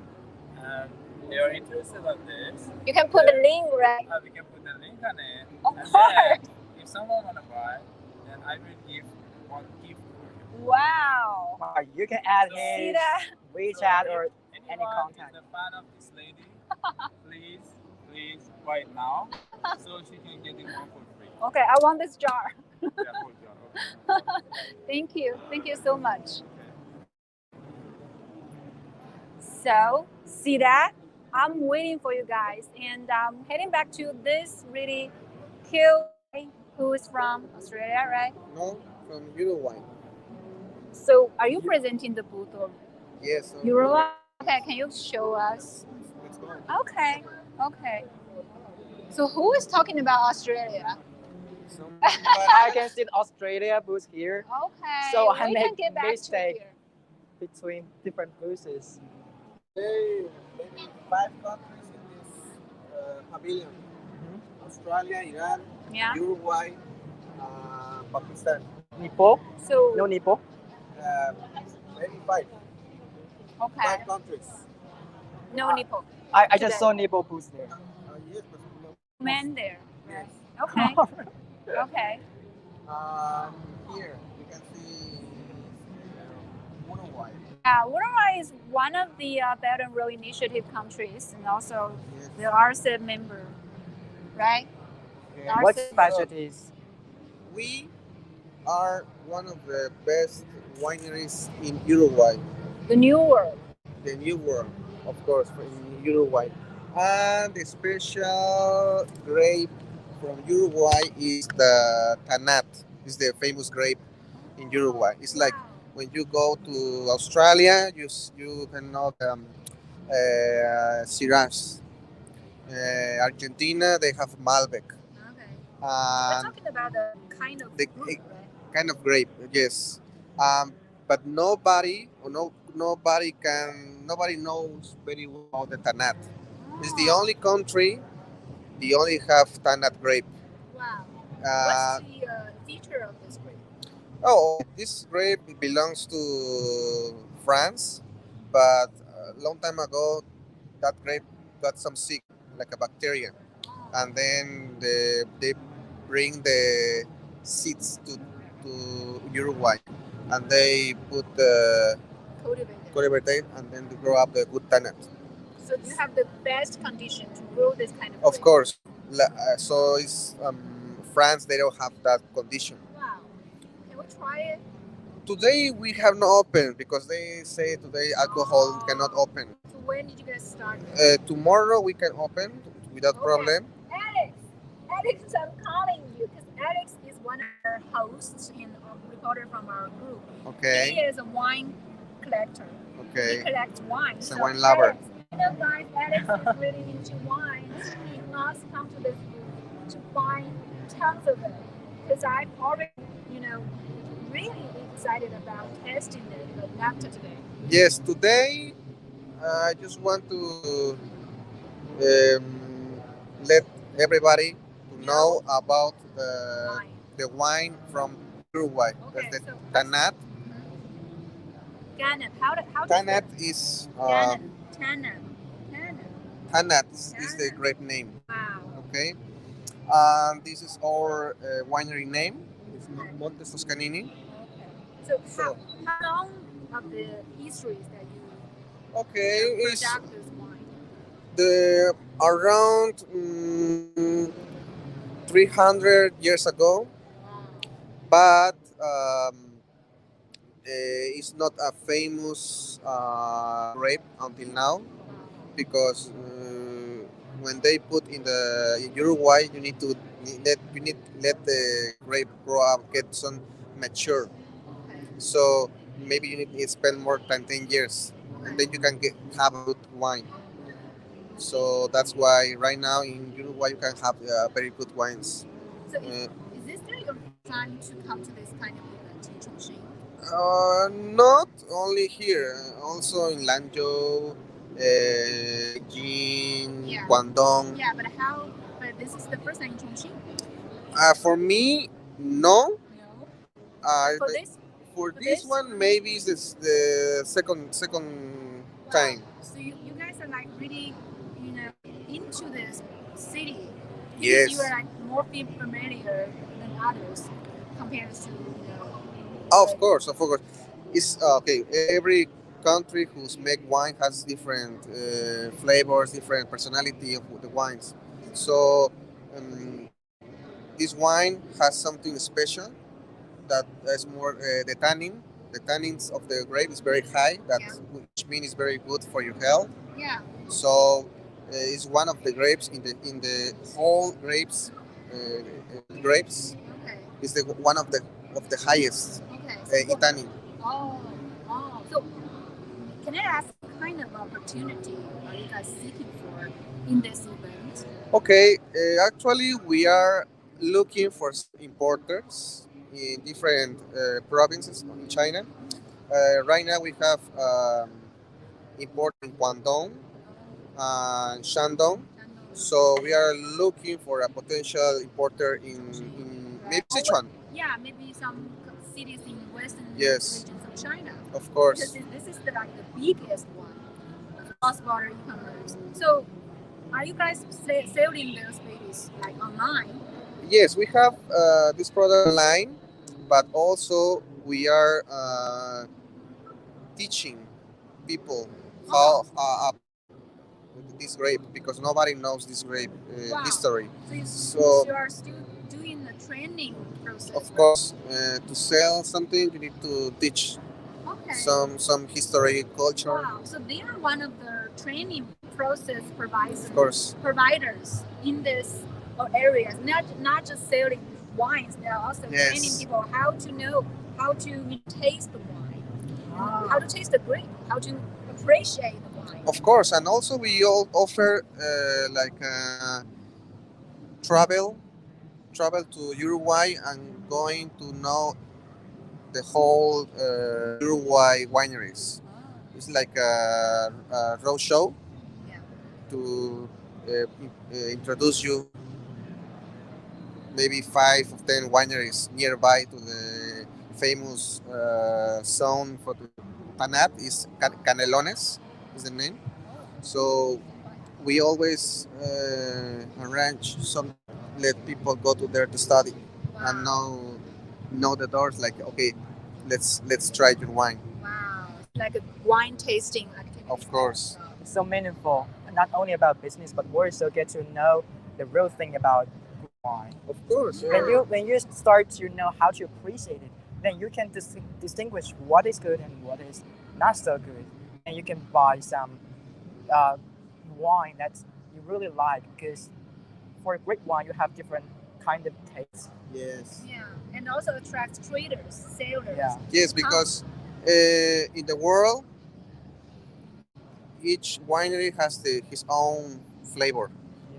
and they are interested in this, You can put the link, right? we can put the link on it. Of And course. then, if someone want to buy, then I will give one gift for you. Wow. You can add See his that? WeChat So or if any anyone contact. is a fan of this lady, please please buy it now, so she can get it one for free. Okay, I want this jar. Yeah, whole jar. Okay. Thank you so much. So, see that? I'm waiting for you guys, and I'm heading back to this really cute guy who is from Australia, right? No, from Uruguay. So, are you presenting the booth of Yes. Uruguay? Okay, can you show us? Let's go. Okay. So, who is talking about Australia? I can see the Australia booth here Okay. So I we make can get back mistake. to here. between different booths. Maybe 5 countries in this pavilion: Australia, Iran, Yeah. Uruguay, Pakistan. Nipo? So, No Nipo? Maybe 5. okay. 5 countries. No nipple. I just Today. saw Nipo booth there. Yes, but no. Man there. Yes. Okay. Okay. Here you can see Uruguay. Yeah, Uruguay is one of the Belt and Road Initiative countries, and also Yes. the RCEP member, right? Okay. Our What city. specialties? We are one of the best wineries in Uruguay. The New World. The new world, of course, in Uruguay. And the special grape from Uruguay is the Tanat. It's the famous grape in Uruguay. It's like when you go to Australia, you can know Shiraz. Argentina, they have Malbec. Okay. We're And talking about the kind of the- fruit, right? kind of grape, yes. But nobody knows very well about the Tanat. It's the only country they only have Tanat grape. Wow. Uh, What's the feature of this grape? this grape belongs to France, but a long time ago, that grape got some sick, like a bacteria, and then they bring the seeds to Uruguay, and they put the Cultivated. cultivated, and then they grow up the good Tanat. So you have the best condition to grow this kind of Of grape. course, so it's France. They don't have that condition. Wow. Can we try it? Today we have not opened because they say today alcohol cannot open. So when did you guys start? Tomorrow we can open without Okay. problem. Alex, I'm calling you because Alex is one of our hosts and a reporter from our group. He Okay. is a wine collector. He Okay. collects wine. He's a wine lover. Guys, Alex is really into wines. He must come to this booth to find tons of it. Because I'm already, really excited about testing it after today. Yes. Today I just want to let everybody to know about Wine. the wine from Uruguay. Okay, That's the so- Tanat. Gannet. How do Tanat is Tanat is the great name. Wow. Okay. This is our winery name. It's Monte Toscanini. So, So- how long of the history is that you Okay, it's product this wine? the around 300 years ago, but it's not a famous grape until now because when they put in Uruguay, you need let the grape grow up, get some mature. Okay. So maybe you need to spend more than 10 years, and then you can have a good wine. So that's why right now in Uruguay you can have very good wines. So is this your time to come to this kind of event in Chongqing? Not only here, also in Lanzhou, Beijing, Yeah. Guangdong. Yeah, but this is the first time in Chongqing? For me, no. No. For this? For for this this? one, maybe it's the second time. So you guys are like really, into this city. Yes. Because you are like more familiar than others compared to, Of course. It's okay. Every country who's make wine has different flavors, different personality of the wines. So this wine has something special that is more the tannin. The tannins of the grape is very high, that which means it's very good for your health. Yeah. So it's one of the grapes in the whole grapes. Okay. Is the one of the highest Okay. in tannin. Oh. So, can I ask what kind of opportunity are you guys seeking for in this event? Okay, actually we are looking for importers in different provinces in China. Right now we have import in Guangdong and Shandong. So we are looking for a potential importer in maybe Sichuan. Yeah, maybe some cities in western Yes, regions of China. of course. Because this is like the biggest one, cross-border e-commerce. So, are you guys selling those babies like online? Yes, we have this product online, but also we are teaching people how this grape because nobody knows this grape history. So you are still doing the training process. Of course, to sell something, you need to teach some history, culture. Wow. So they are one of the training process Providers in this areas. Not just selling wines. They are also training people how to know how to taste the wine, how to taste the grape, how to appreciate the wine. Of course, and also we all offer travel to Uruguay and going to know the whole Uruguay wineries. It's like a road show to introduce you maybe 5 or 10 wineries nearby to the famous zone for the Panat is Canelones is the name. So we always arrange some let people go to there to study and know the doors like okay let's try your wine. Wow, like a wine tasting activity. Of course. So meaningful, not only about business, but we also get to know the real thing about wine. Of course. Yeah. When you start to know how to appreciate it, then you can distinguish what is good and what is not so good, and you can buy some wine that you really like because for great wine you have different kind of taste. Yes. Yeah, and also attract traders, sailors. Yeah. Yes, because in the world, each winery has his own flavor,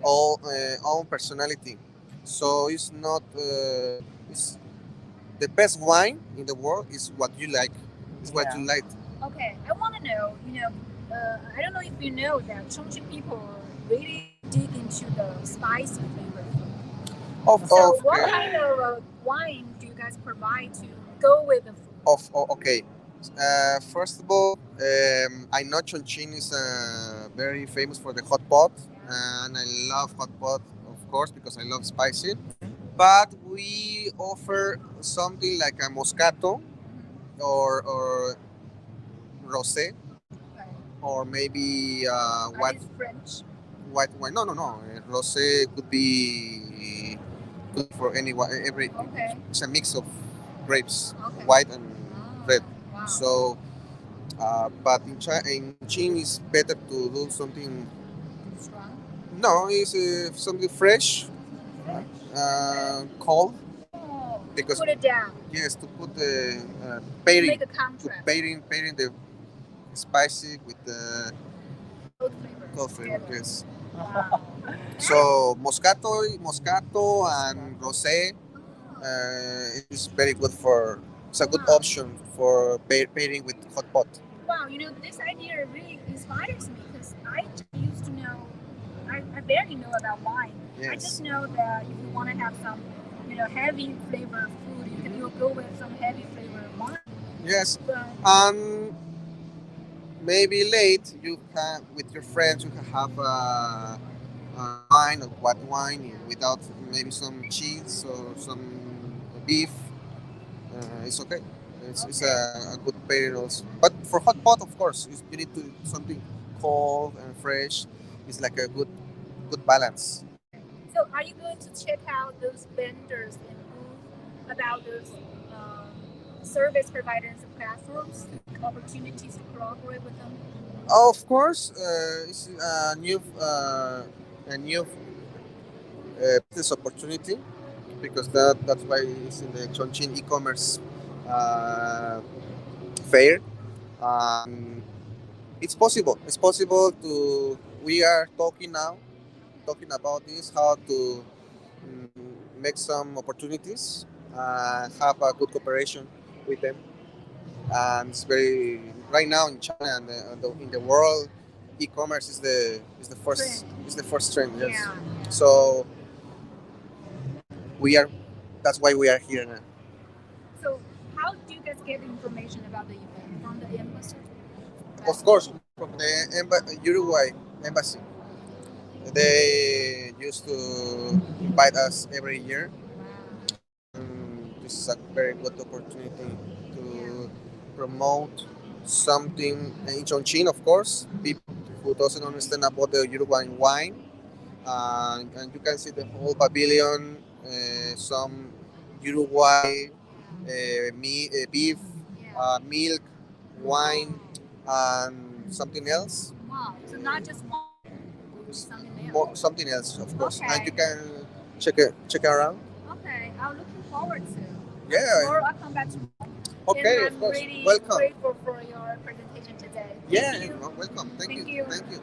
own personality. So it's not it's the best wine in the world is what you like. It's what you like. Okay, I want to know. I don't know if you know that Chongqing people really dig into the spicy flavor. So what kind of wine do you guys provide to go with the food? Okay. First of all, I know Chongqing is very famous for the hot pot, and I love hot pot, of course, because I love spicy. But we offer something like a Moscato or Rosé, or maybe French. white wine. No. Rosé could be good for anyone. It's a mix of grapes, white and red. Wow. So, but in China, it's better to do something strong. No, it's something fresh, cold. Because put it down. Yes, to put the pairing, make a contrast. Pairing the spicy with the cold flavor. Yes. Wow. So Moscato and Rosé is very good for. It's a good option for pairing with hot pot. Wow, this idea really inspires me because I used to know. I barely know about wine. Yes. I just know that if you want to have some, heavy flavor food, you'll go with some heavy flavor wine. Yes, and maybe late you can with your friends you can have a wine or white wine without maybe some cheese or some beef. It's okay. It's a good pairing also. But for hot pot, of course, you need to something cold and fresh. It's like a good balance. So are you going to check out those vendors and booth about those service providers and platforms, opportunities to cooperate with them? Of course, it's a new business opportunity because that's why it's in the Chongqing e-commerce uh, fair. Um, it's possible. It's possible to. We are talking now, talking about this, how to mm, make some opportunities, have a good cooperation with them. And it's very right now in China and in the world, e-commerce is the first trend. Yes. Yeah. So we are. That's why we are here now. So how do you guys get information about the event from the embassy? Of course, from the Uruguay embassy, they used to invite us every year. This is a very good opportunity to promote something in Chongqing, of course. People who doesn't understand about the Uruguayan wine, and you can see the whole pavilion, some Uruguay beef, milk, wine, and something else. Wow, so not just one, something else. Something else, of course, Okay. and you can check around. Okay, I'm looking forward to. Yeah. Tomorrow I'll come back tomorrow. Okay, And of I'm course. really Welcome. grateful for your presentation today. Yeah, Thank you. welcome. Thank Thank you. you. Thank you.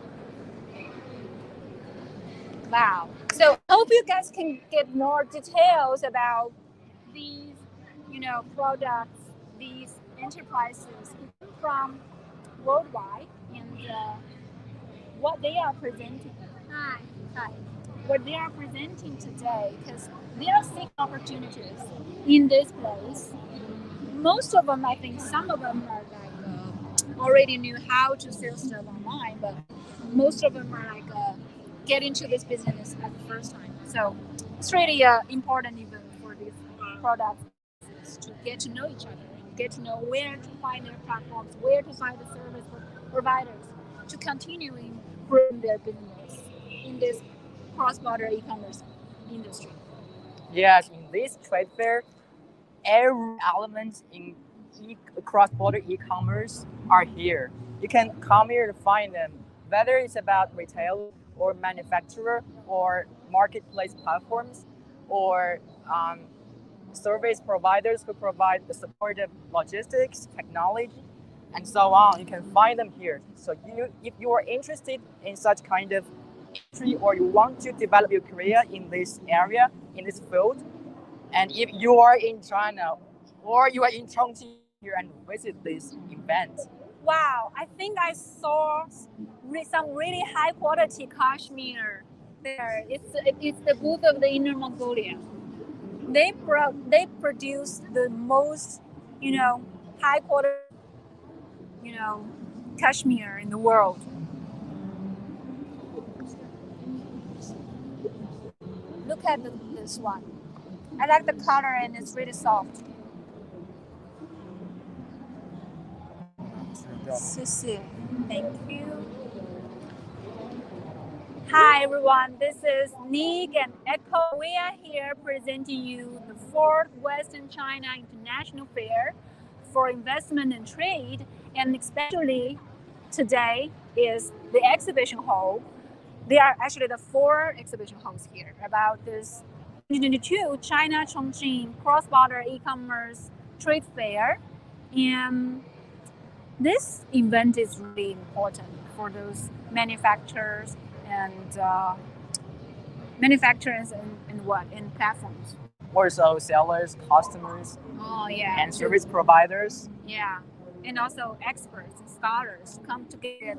Wow. So I hope you guys can get more details about these, products, these enterprises from worldwide and what they are presenting. Hi. Hi. What they are presenting today, because they are seeing opportunities in this place. Most of them, I think, some of them are like already knew how to sell stuff online, but most of them are like get into this business at the first time. So it's really important even for these products to get to know each other and get to know where to find their platforms, where to find the service providers to continuing growing their business in this cross-border e-commerce industry. Yes, in this trade fair, every element in cross-border e-commerce are here. You can come here to find them, whether it's about retail or manufacturer or marketplace platforms or service providers who provide the supportive logistics, technology, and so on. You can find them here. So if you are interested in such kind of industry or you want to develop your career in this area, in this field, and if you are in China or you are in Chongqing here and visit this event. Wow, I think I saw some really high quality cashmere there. It's the booth of the Inner Mongolia. They produce the most, high quality, cashmere in the world. Look at this one. I like the color and it's really soft. 谢谢. Thank you. Hi everyone, this is Nick and Eiko. We are here presenting you the 4th Western China International Fair for Investment and Trade, and especially today is the exhibition hall. There are actually the 4 exhibition halls here about this 2022 China Chongqing cross-border e-commerce trade fair, and this event is really important for those manufacturers and in platforms. Also sellers, customers, Oh yeah. and service providers. Yeah, and also experts and scholars come together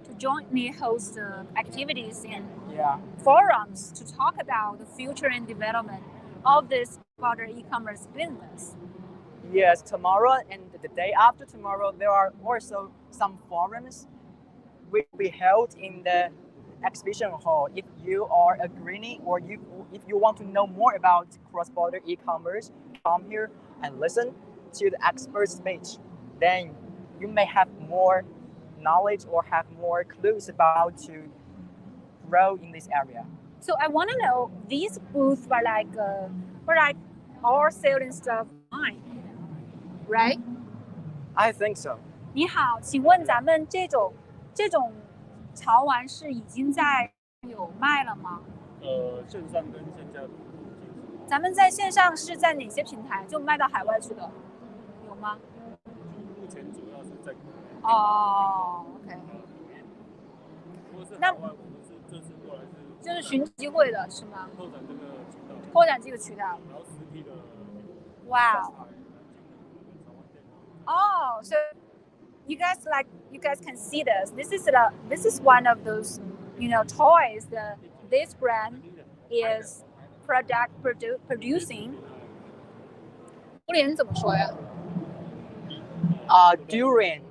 to jointly host activities and forums to talk about the future and development of this broader e-commerce business. Yes, tomorrow and the day after tomorrow, there are also some forums which will be held in the exhibition hall. If you are a greenie or if you want to know more about cross-border e-commerce, come here and listen to the expert speech. Then you may have more knowledge or have more clues about how to grow in this area. So I want to know, these booths were like all selling stuff online, right? I think so. 你好，请问咱们这种潮玩是已经在有卖了吗？线上跟线下的咱们在线上是在哪些平台就卖到海外去的？有吗？目前主要是在国内。哦 ，OK， 如果是那海外，我们是这次过来是就是寻机会的是吗？拓展这个渠道，拓展这个渠道。然后实体的哇 Wow. Oh, so you guys can see this. This is one of those, toys that this brand is producing. 榴莲怎么说呀 Durian.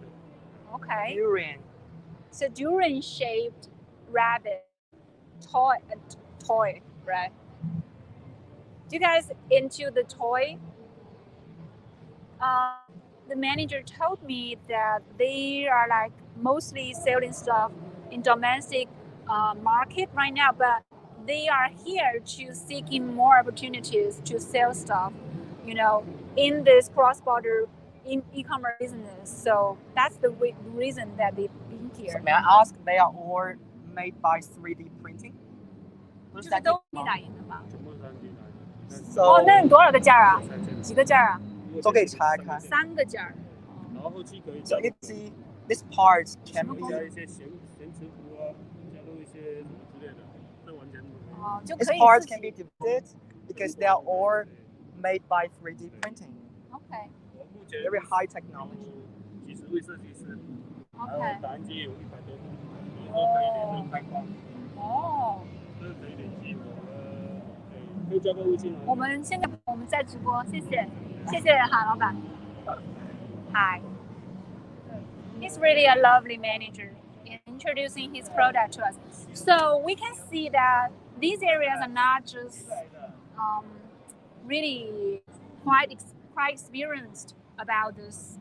Okay. Durian. So durian shaped rabbit toy, right? Do you guys into the toy? The manager told me that they are like mostly selling stuff in domestic market right now, but they are here to seeking more opportunities to sell stuff, in this cross-border e-commerce business. So that's the reason that they've been here. So may I ask, they are all made by 3D printing? 就是都你打印的吗？全部是3D 来的。 So 那你多少个件啊？几个件啊？都可以拆开。3个件。然后后期可以 So you see, these parts can 加 be 一些咸池糊啊，加入一些什么之类的，这完全就 these 可以 parts 自 can 己 be divided because they are all made by 3D printing. OK 我目前 Very high technology. 几十位设计师，然后 OK 打印机有100多部，比如说可以连着开关，哦，这是可以联系可以交个微信啊。我们在直播，谢谢韩老板。Hi. He's really a lovely manager in introducing his product to us. So we can see that these areas are not just really quite experienced about this,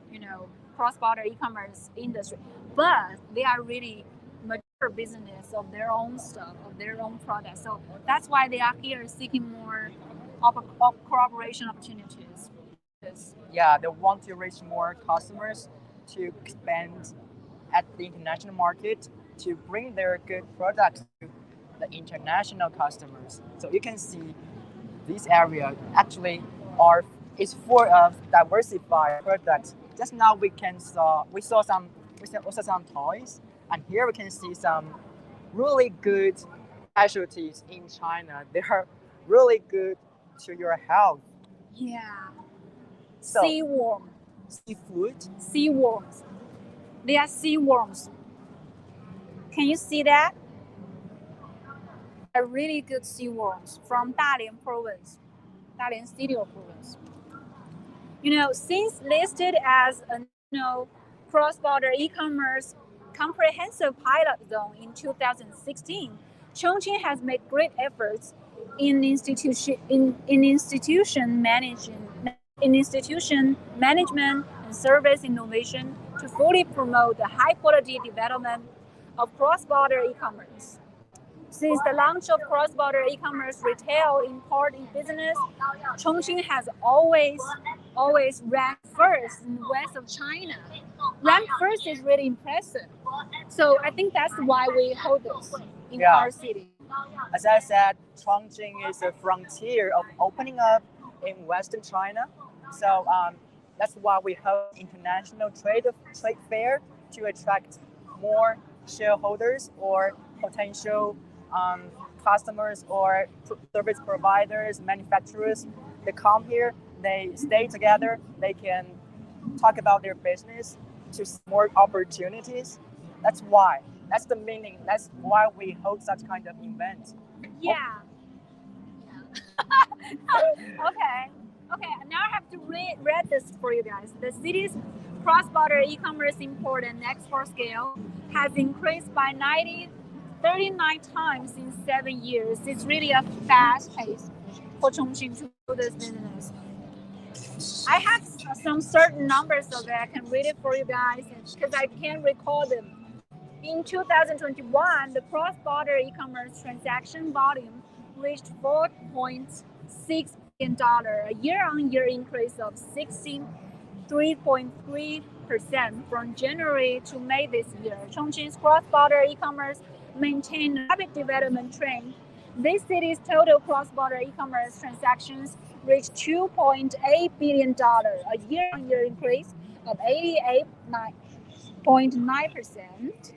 cross-border e-commerce industry, but they are really mature business of their own stuff, of their own products. So that's why they are here seeking more cooperation opportunities. Yeah, they want to reach more customers to expand at the international market to bring their good products to the international customers. So you can see this area actually is full of diversified products. Just now we saw some toys, and here we can see some really good specialties in China. They are really good to your health. Yeah. So, Seafood. seafood. They are sea worms. Can you see that? Are really good sea worms from Dalian province, Dalian city of province. Since listed as a cross-border e-commerce comprehensive pilot zone in 2016, Chongqing has made great efforts in institution management and service innovation to fully promote the high-quality development of cross-border e-commerce. Since the launch of cross-border e-commerce retail import business, Chongqing has always ranked first in the west of China. Ranked first is really impressive. So I think that's why we hold this in our city. As I said, Chongqing is a frontier of opening up in Western China. So that's why we hold international trade fair to attract more shareholders or potential customers or service providers, manufacturers. They come here, they stay together, they can talk about their business to see more opportunities. That's the meaning. That's why we hold such kind of events. Yeah. Okay. Now I have to read this for you guys. The city's cross-border e-commerce import and export scale has increased by 39 times in 7 years. It's really a fast pace for Chongqing to do this business. I have some certain numbers of it. I can read it for you guys because I can't recall them In 2021, the cross-border e-commerce transaction volume reached $4.6 billion, a year-on-year increase of 63.3% from January to May this year. Chongqing's cross-border e-commerce maintained a rapid development trend. This city's total cross-border e-commerce transactions reached $2.8 billion, a year-on-year increase of 88.9%.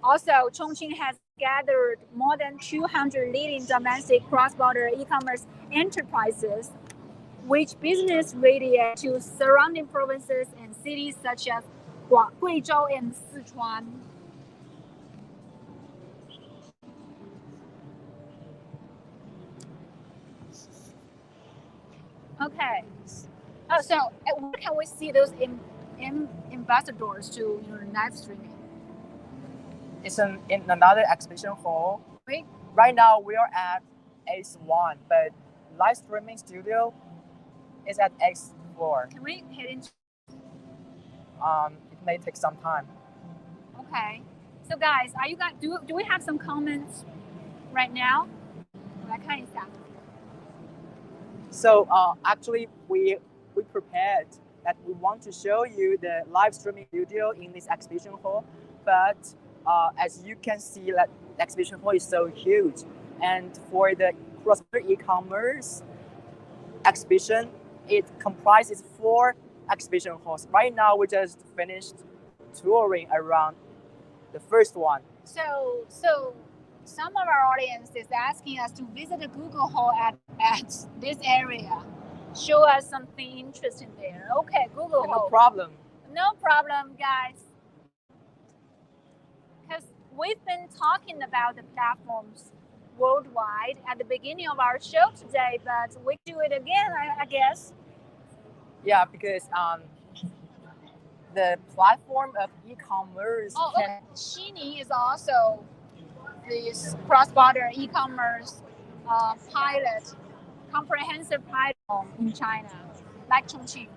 Also, Chongqing has gathered more than 200 leading domestic cross-border e-commerce enterprises, which business radiate to surrounding provinces and cities such as Guizhou and Sichuan. Okay. Oh, so where can we see those ambassadors to live streaming? It's in another exhibition hall. Wait. Right now we are at X1, but live streaming studio is at X floor. Can we head into? It may take some time. Okay. So guys, are you guys do we have some comments right now? 我来看一下。 So actually we prepared that we want to show you the live streaming studio in this exhibition hall, but as you can see, that the exhibition hall is so huge, and for the cross-border e-commerce exhibition, it comprises 4 exhibition halls. Right now, we just finished touring around the first one. So some of our audience is asking us to visit the Google Hall at this area. Show us something interesting there. Okay, Google Hall. No problem. No problem, guys. Because we've been talking about the platforms worldwide at the beginning of our show today, but we do it again, I guess. Yeah, because the platform of e-commerce. Oh, okay. Xini is also this cross-border e-commerce pilot, comprehensive pilot in China, like Chongqing.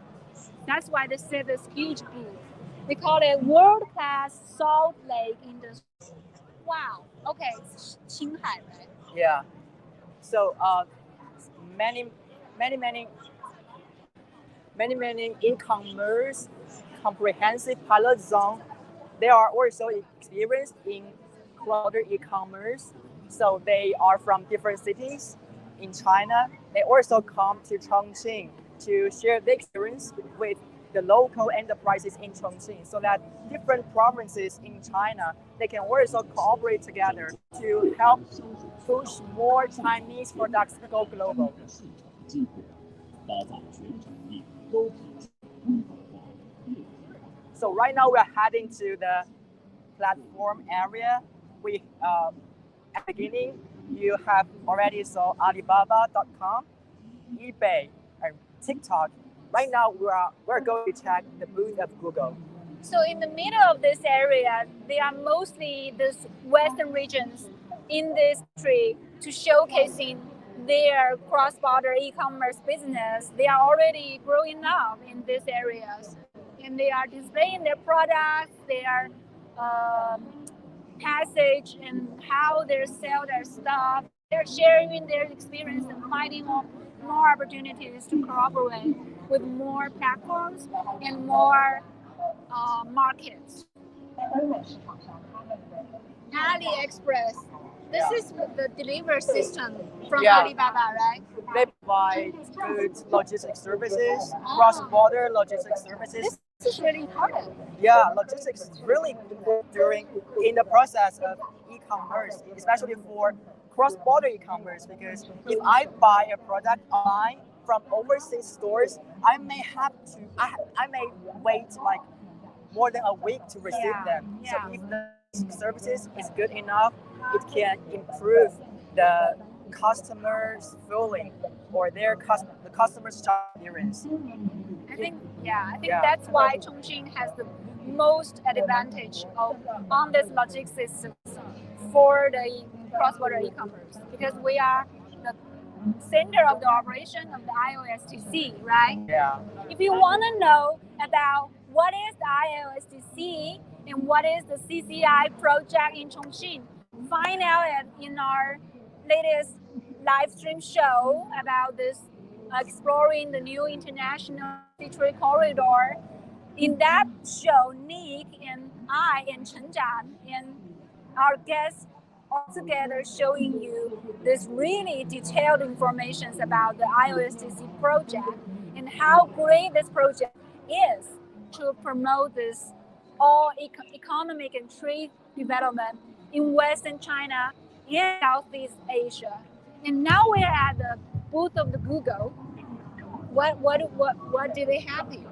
That's why they set this huge booth. They call it world-class Salt Lake Industry. Wow. Okay, it's Qinghai, right? Yeah. So many e-commerce comprehensive pilot zone. They are also experienced in cross-border e-commerce. So they are from different cities in China. They also come to Chongqing to share their experience with the local enterprises in Chongqing, so that different provinces in China, they can also cooperate together to help push more Chinese products to go global. So right now we're heading to the platform area. We at the beginning you have already saw Alibaba.com, eBay, and TikTok. Right now we're going to check the booth of Google. So in the middle of this area, they are mostly these western regions in this country to showcasing their cross-border e-commerce business. They are already growing up in these areas, and they are displaying their products, their passage, and how they sell their stuff. They're sharing their experience and finding more opportunities to cooperate with more platforms and more markets. AliExpress. This is the delivery system from Alibaba, right? They provide good logistics services, cross-border logistics services. This is really important. Yeah, logistics is really important in the process of e-commerce, especially for cross-border e-commerce, because if I buy a product online from overseas stores, I may wait like more than a week to receive them. Yeah. So if the services is good enough, it can improve the customer's feeling or the customer's experience. I think that's why Chongqing has the most advantage on this logistics system for the cross-border e-commerce, because we are the center of the operation of the IOSTC, right? Yeah. If you want to know about what is the IOSTC, and what is the CCI project in Chongqing. Find out in our latest live stream show about this exploring the new international trade corridor. In that show, Nick and I and Chen Zhan and our guests all together showing you this really detailed information about the IOSTC project and how great this project is to promote this all economic and trade development in Western China and Southeast Asia. And now we're at the booth of the Google. What do they have here?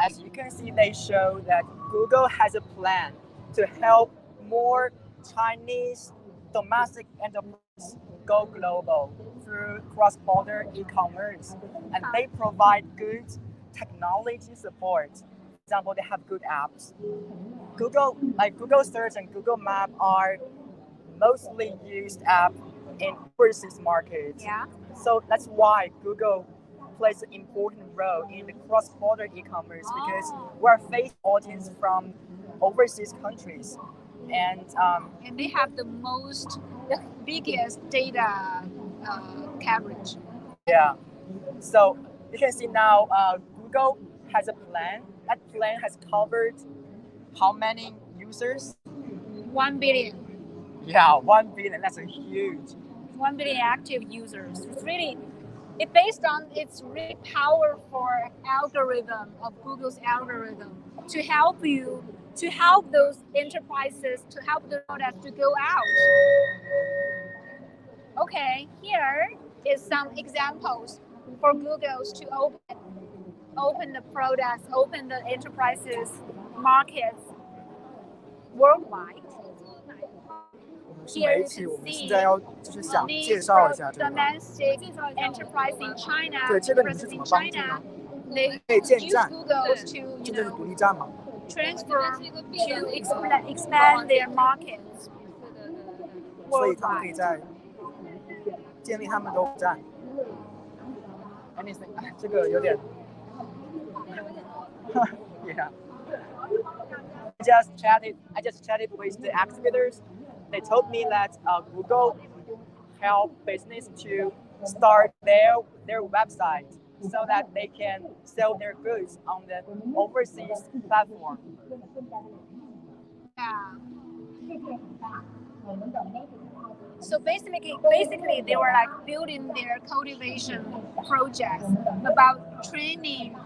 As you can see, they show that Google has a plan to help more Chinese domestic enterprises go global through cross-border e-commerce, and they provide good technology support. For example, they have good apps. Google Search and Google Map are mostly used app in overseas markets. Yeah. So that's why Google plays an important role in the cross-border e-commerce because we're facing audience from overseas countries, and they have the biggest data coverage. Yeah. So you can see now Google has a plan. That plan has covered how many users? 1 billion. Yeah, 1 billion. That's a huge. 1 billion active users. It's based on its really powerful algorithm of Google's algorithm to help those enterprises, to help the products to go out. Okay, here is some examples for Google's to open the products, open the enterprises markets worldwide. Here you can see domestic enterprise in China, present in China, they use Google to transfer to expand their markets worldwide. Anything? 这个有点 yeah. I just chatted with the activators. They told me that Google help business to start their website so that they can sell their goods on the overseas platform. Yeah. So basically, they were like building their cultivation projects about training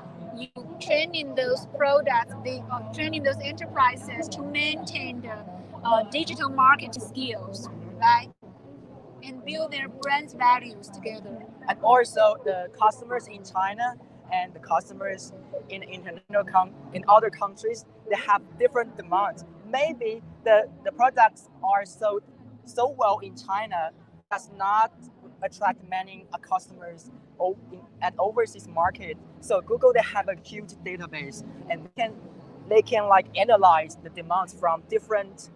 those products, training those enterprises to maintain the digital marketing skills, right? And build their brand values together. And also the customers in China and the customers in other countries, they have different demands. Maybe the products are sold so well in China does not attract many customers at overseas market. So Google, they have a huge database, and they can like analyze the demands from different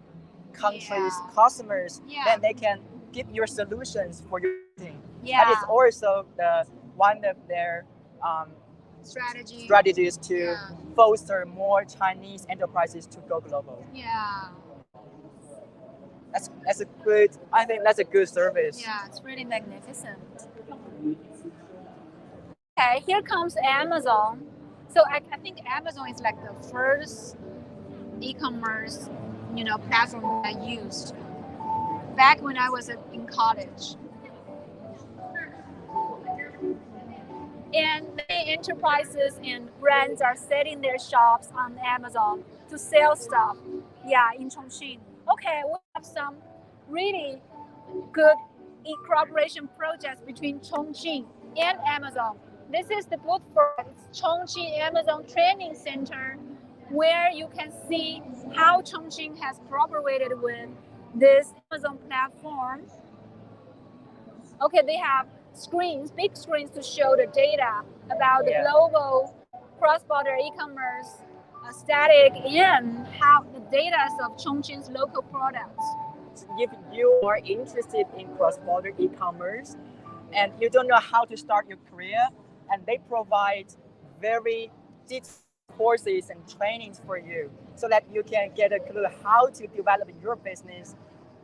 countries, customers. Then they can give your solutions for your thing. That is also one of their strategies to foster more Chinese enterprises to go global. Yeah. That's a good. I think that's a good service. Yeah, it's really magnificent. Okay, here comes Amazon. So I think Amazon is like the first e-commerce, platform I used back when I was in college. And many enterprises and brands are setting their shops on Amazon to sell stuff. Yeah, in Chongqing. Okay, we have some really good cooperation projects between Chongqing and Amazon. This is the booth for Chongqing Amazon Training Center, where you can see how Chongqing has cooperated with this Amazon platform. Okay, they have big screens to show the data about the global cross-border e-commerce static and how the data of Chongqing's local products. If you are interested in cross-border e-commerce and you don't know how to start your career, and they provide very detailed courses and trainings for you so that you can get a clue how to develop your business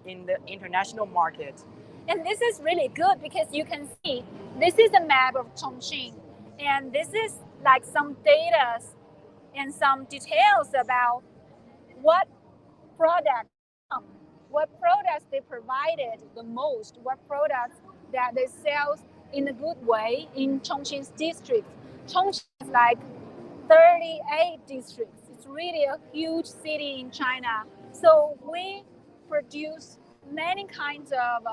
in the international market. And this is really good because you can see this is a map of Chongqing, and this is like some data and some details about what products they provided the most, what products that they sell in a good way in Chongqing's district. Chongqing is like 38 districts. It's really a huge city in China. So we produce many kinds of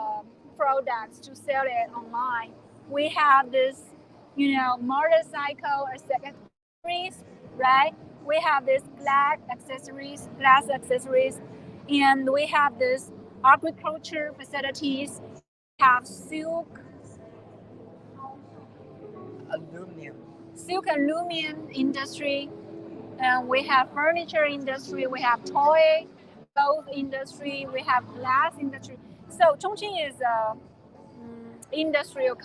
products to sell it online. We have this, motorcycle accessories, right? We have this glass accessories, and we have this agriculture facilities. We have silk aluminum industry, and we have furniture industry, we have toy cloth industry, we have glass industry. So Chongqing is a industrial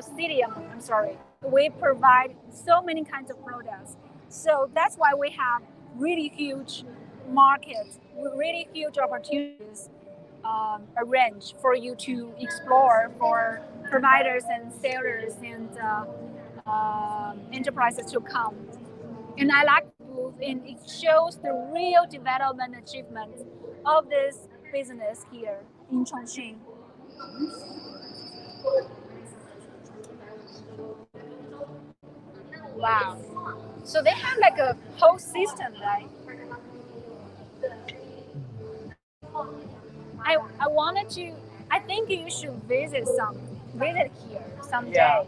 city. I'm sorry. We provide so many kinds of products. So that's why we have really huge markets, really huge opportunities arranged for you to explore for providers and sellers and enterprises to come. And I like the booth, and it shows the real development achievements of this business here in Chongqing. Wow. So they have like a whole system, right? I think you should visit here someday,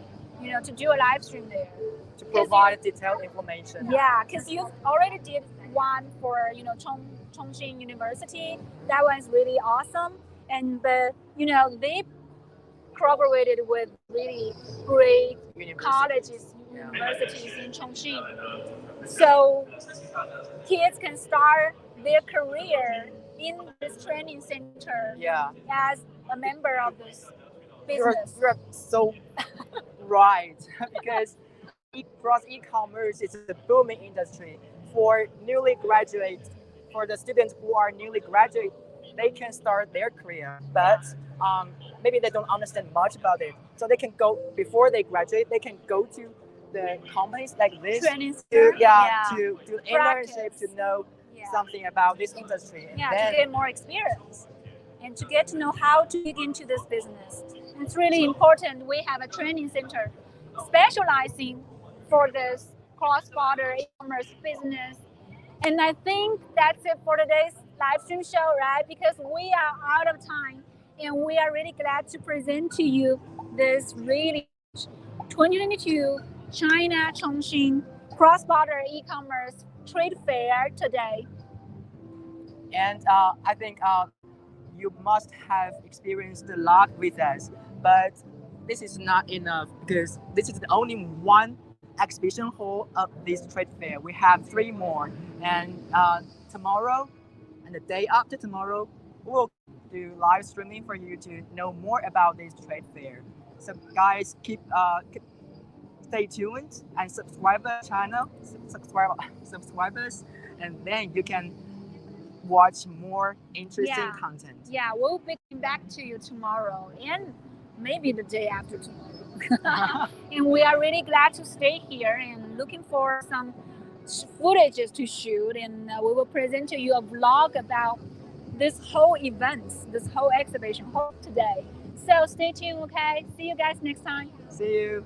to do a live stream there. To provide detailed information. Yeah, because you already did one for, Chongqing University. That one's really awesome. And, they collaborated with really great colleges, universities in Chongqing. So kids can start their career in this training center as a member of this business. You're so right, because e-commerce is a booming industry for the students who are newly graduate. They can start their career, but maybe they don't understand much about it. So they can go, before they graduate, they can go to the companies like this training to do internship, to know something about this industry. And to get more experience and to get to know how to dig into this business. And it's really important we have a training center specializing for this cross-border e-commerce business. And I think that's it for today's live stream show, right? Because we are out of time, and we are really glad to present to you this really 2022 China Chongqing cross-border e-commerce trade fair today. And I think you must have experienced a lot with us, but this is not enough, because this is the only one exhibition hall of this trade fair. We have 3 more, and tomorrow and the day after tomorrow, we'll do live streaming for you to know more about this trade fair. So guys, stay tuned and subscribe our channel, subscribe us, and then you can watch more interesting content. Yeah, we'll be back to you tomorrow and maybe the day after tomorrow. And we are really glad to stay here and looking for some footages to shoot, and we will present to you a vlog about this whole event, this whole exhibition today. So stay tuned, okay? See you guys next time. See you.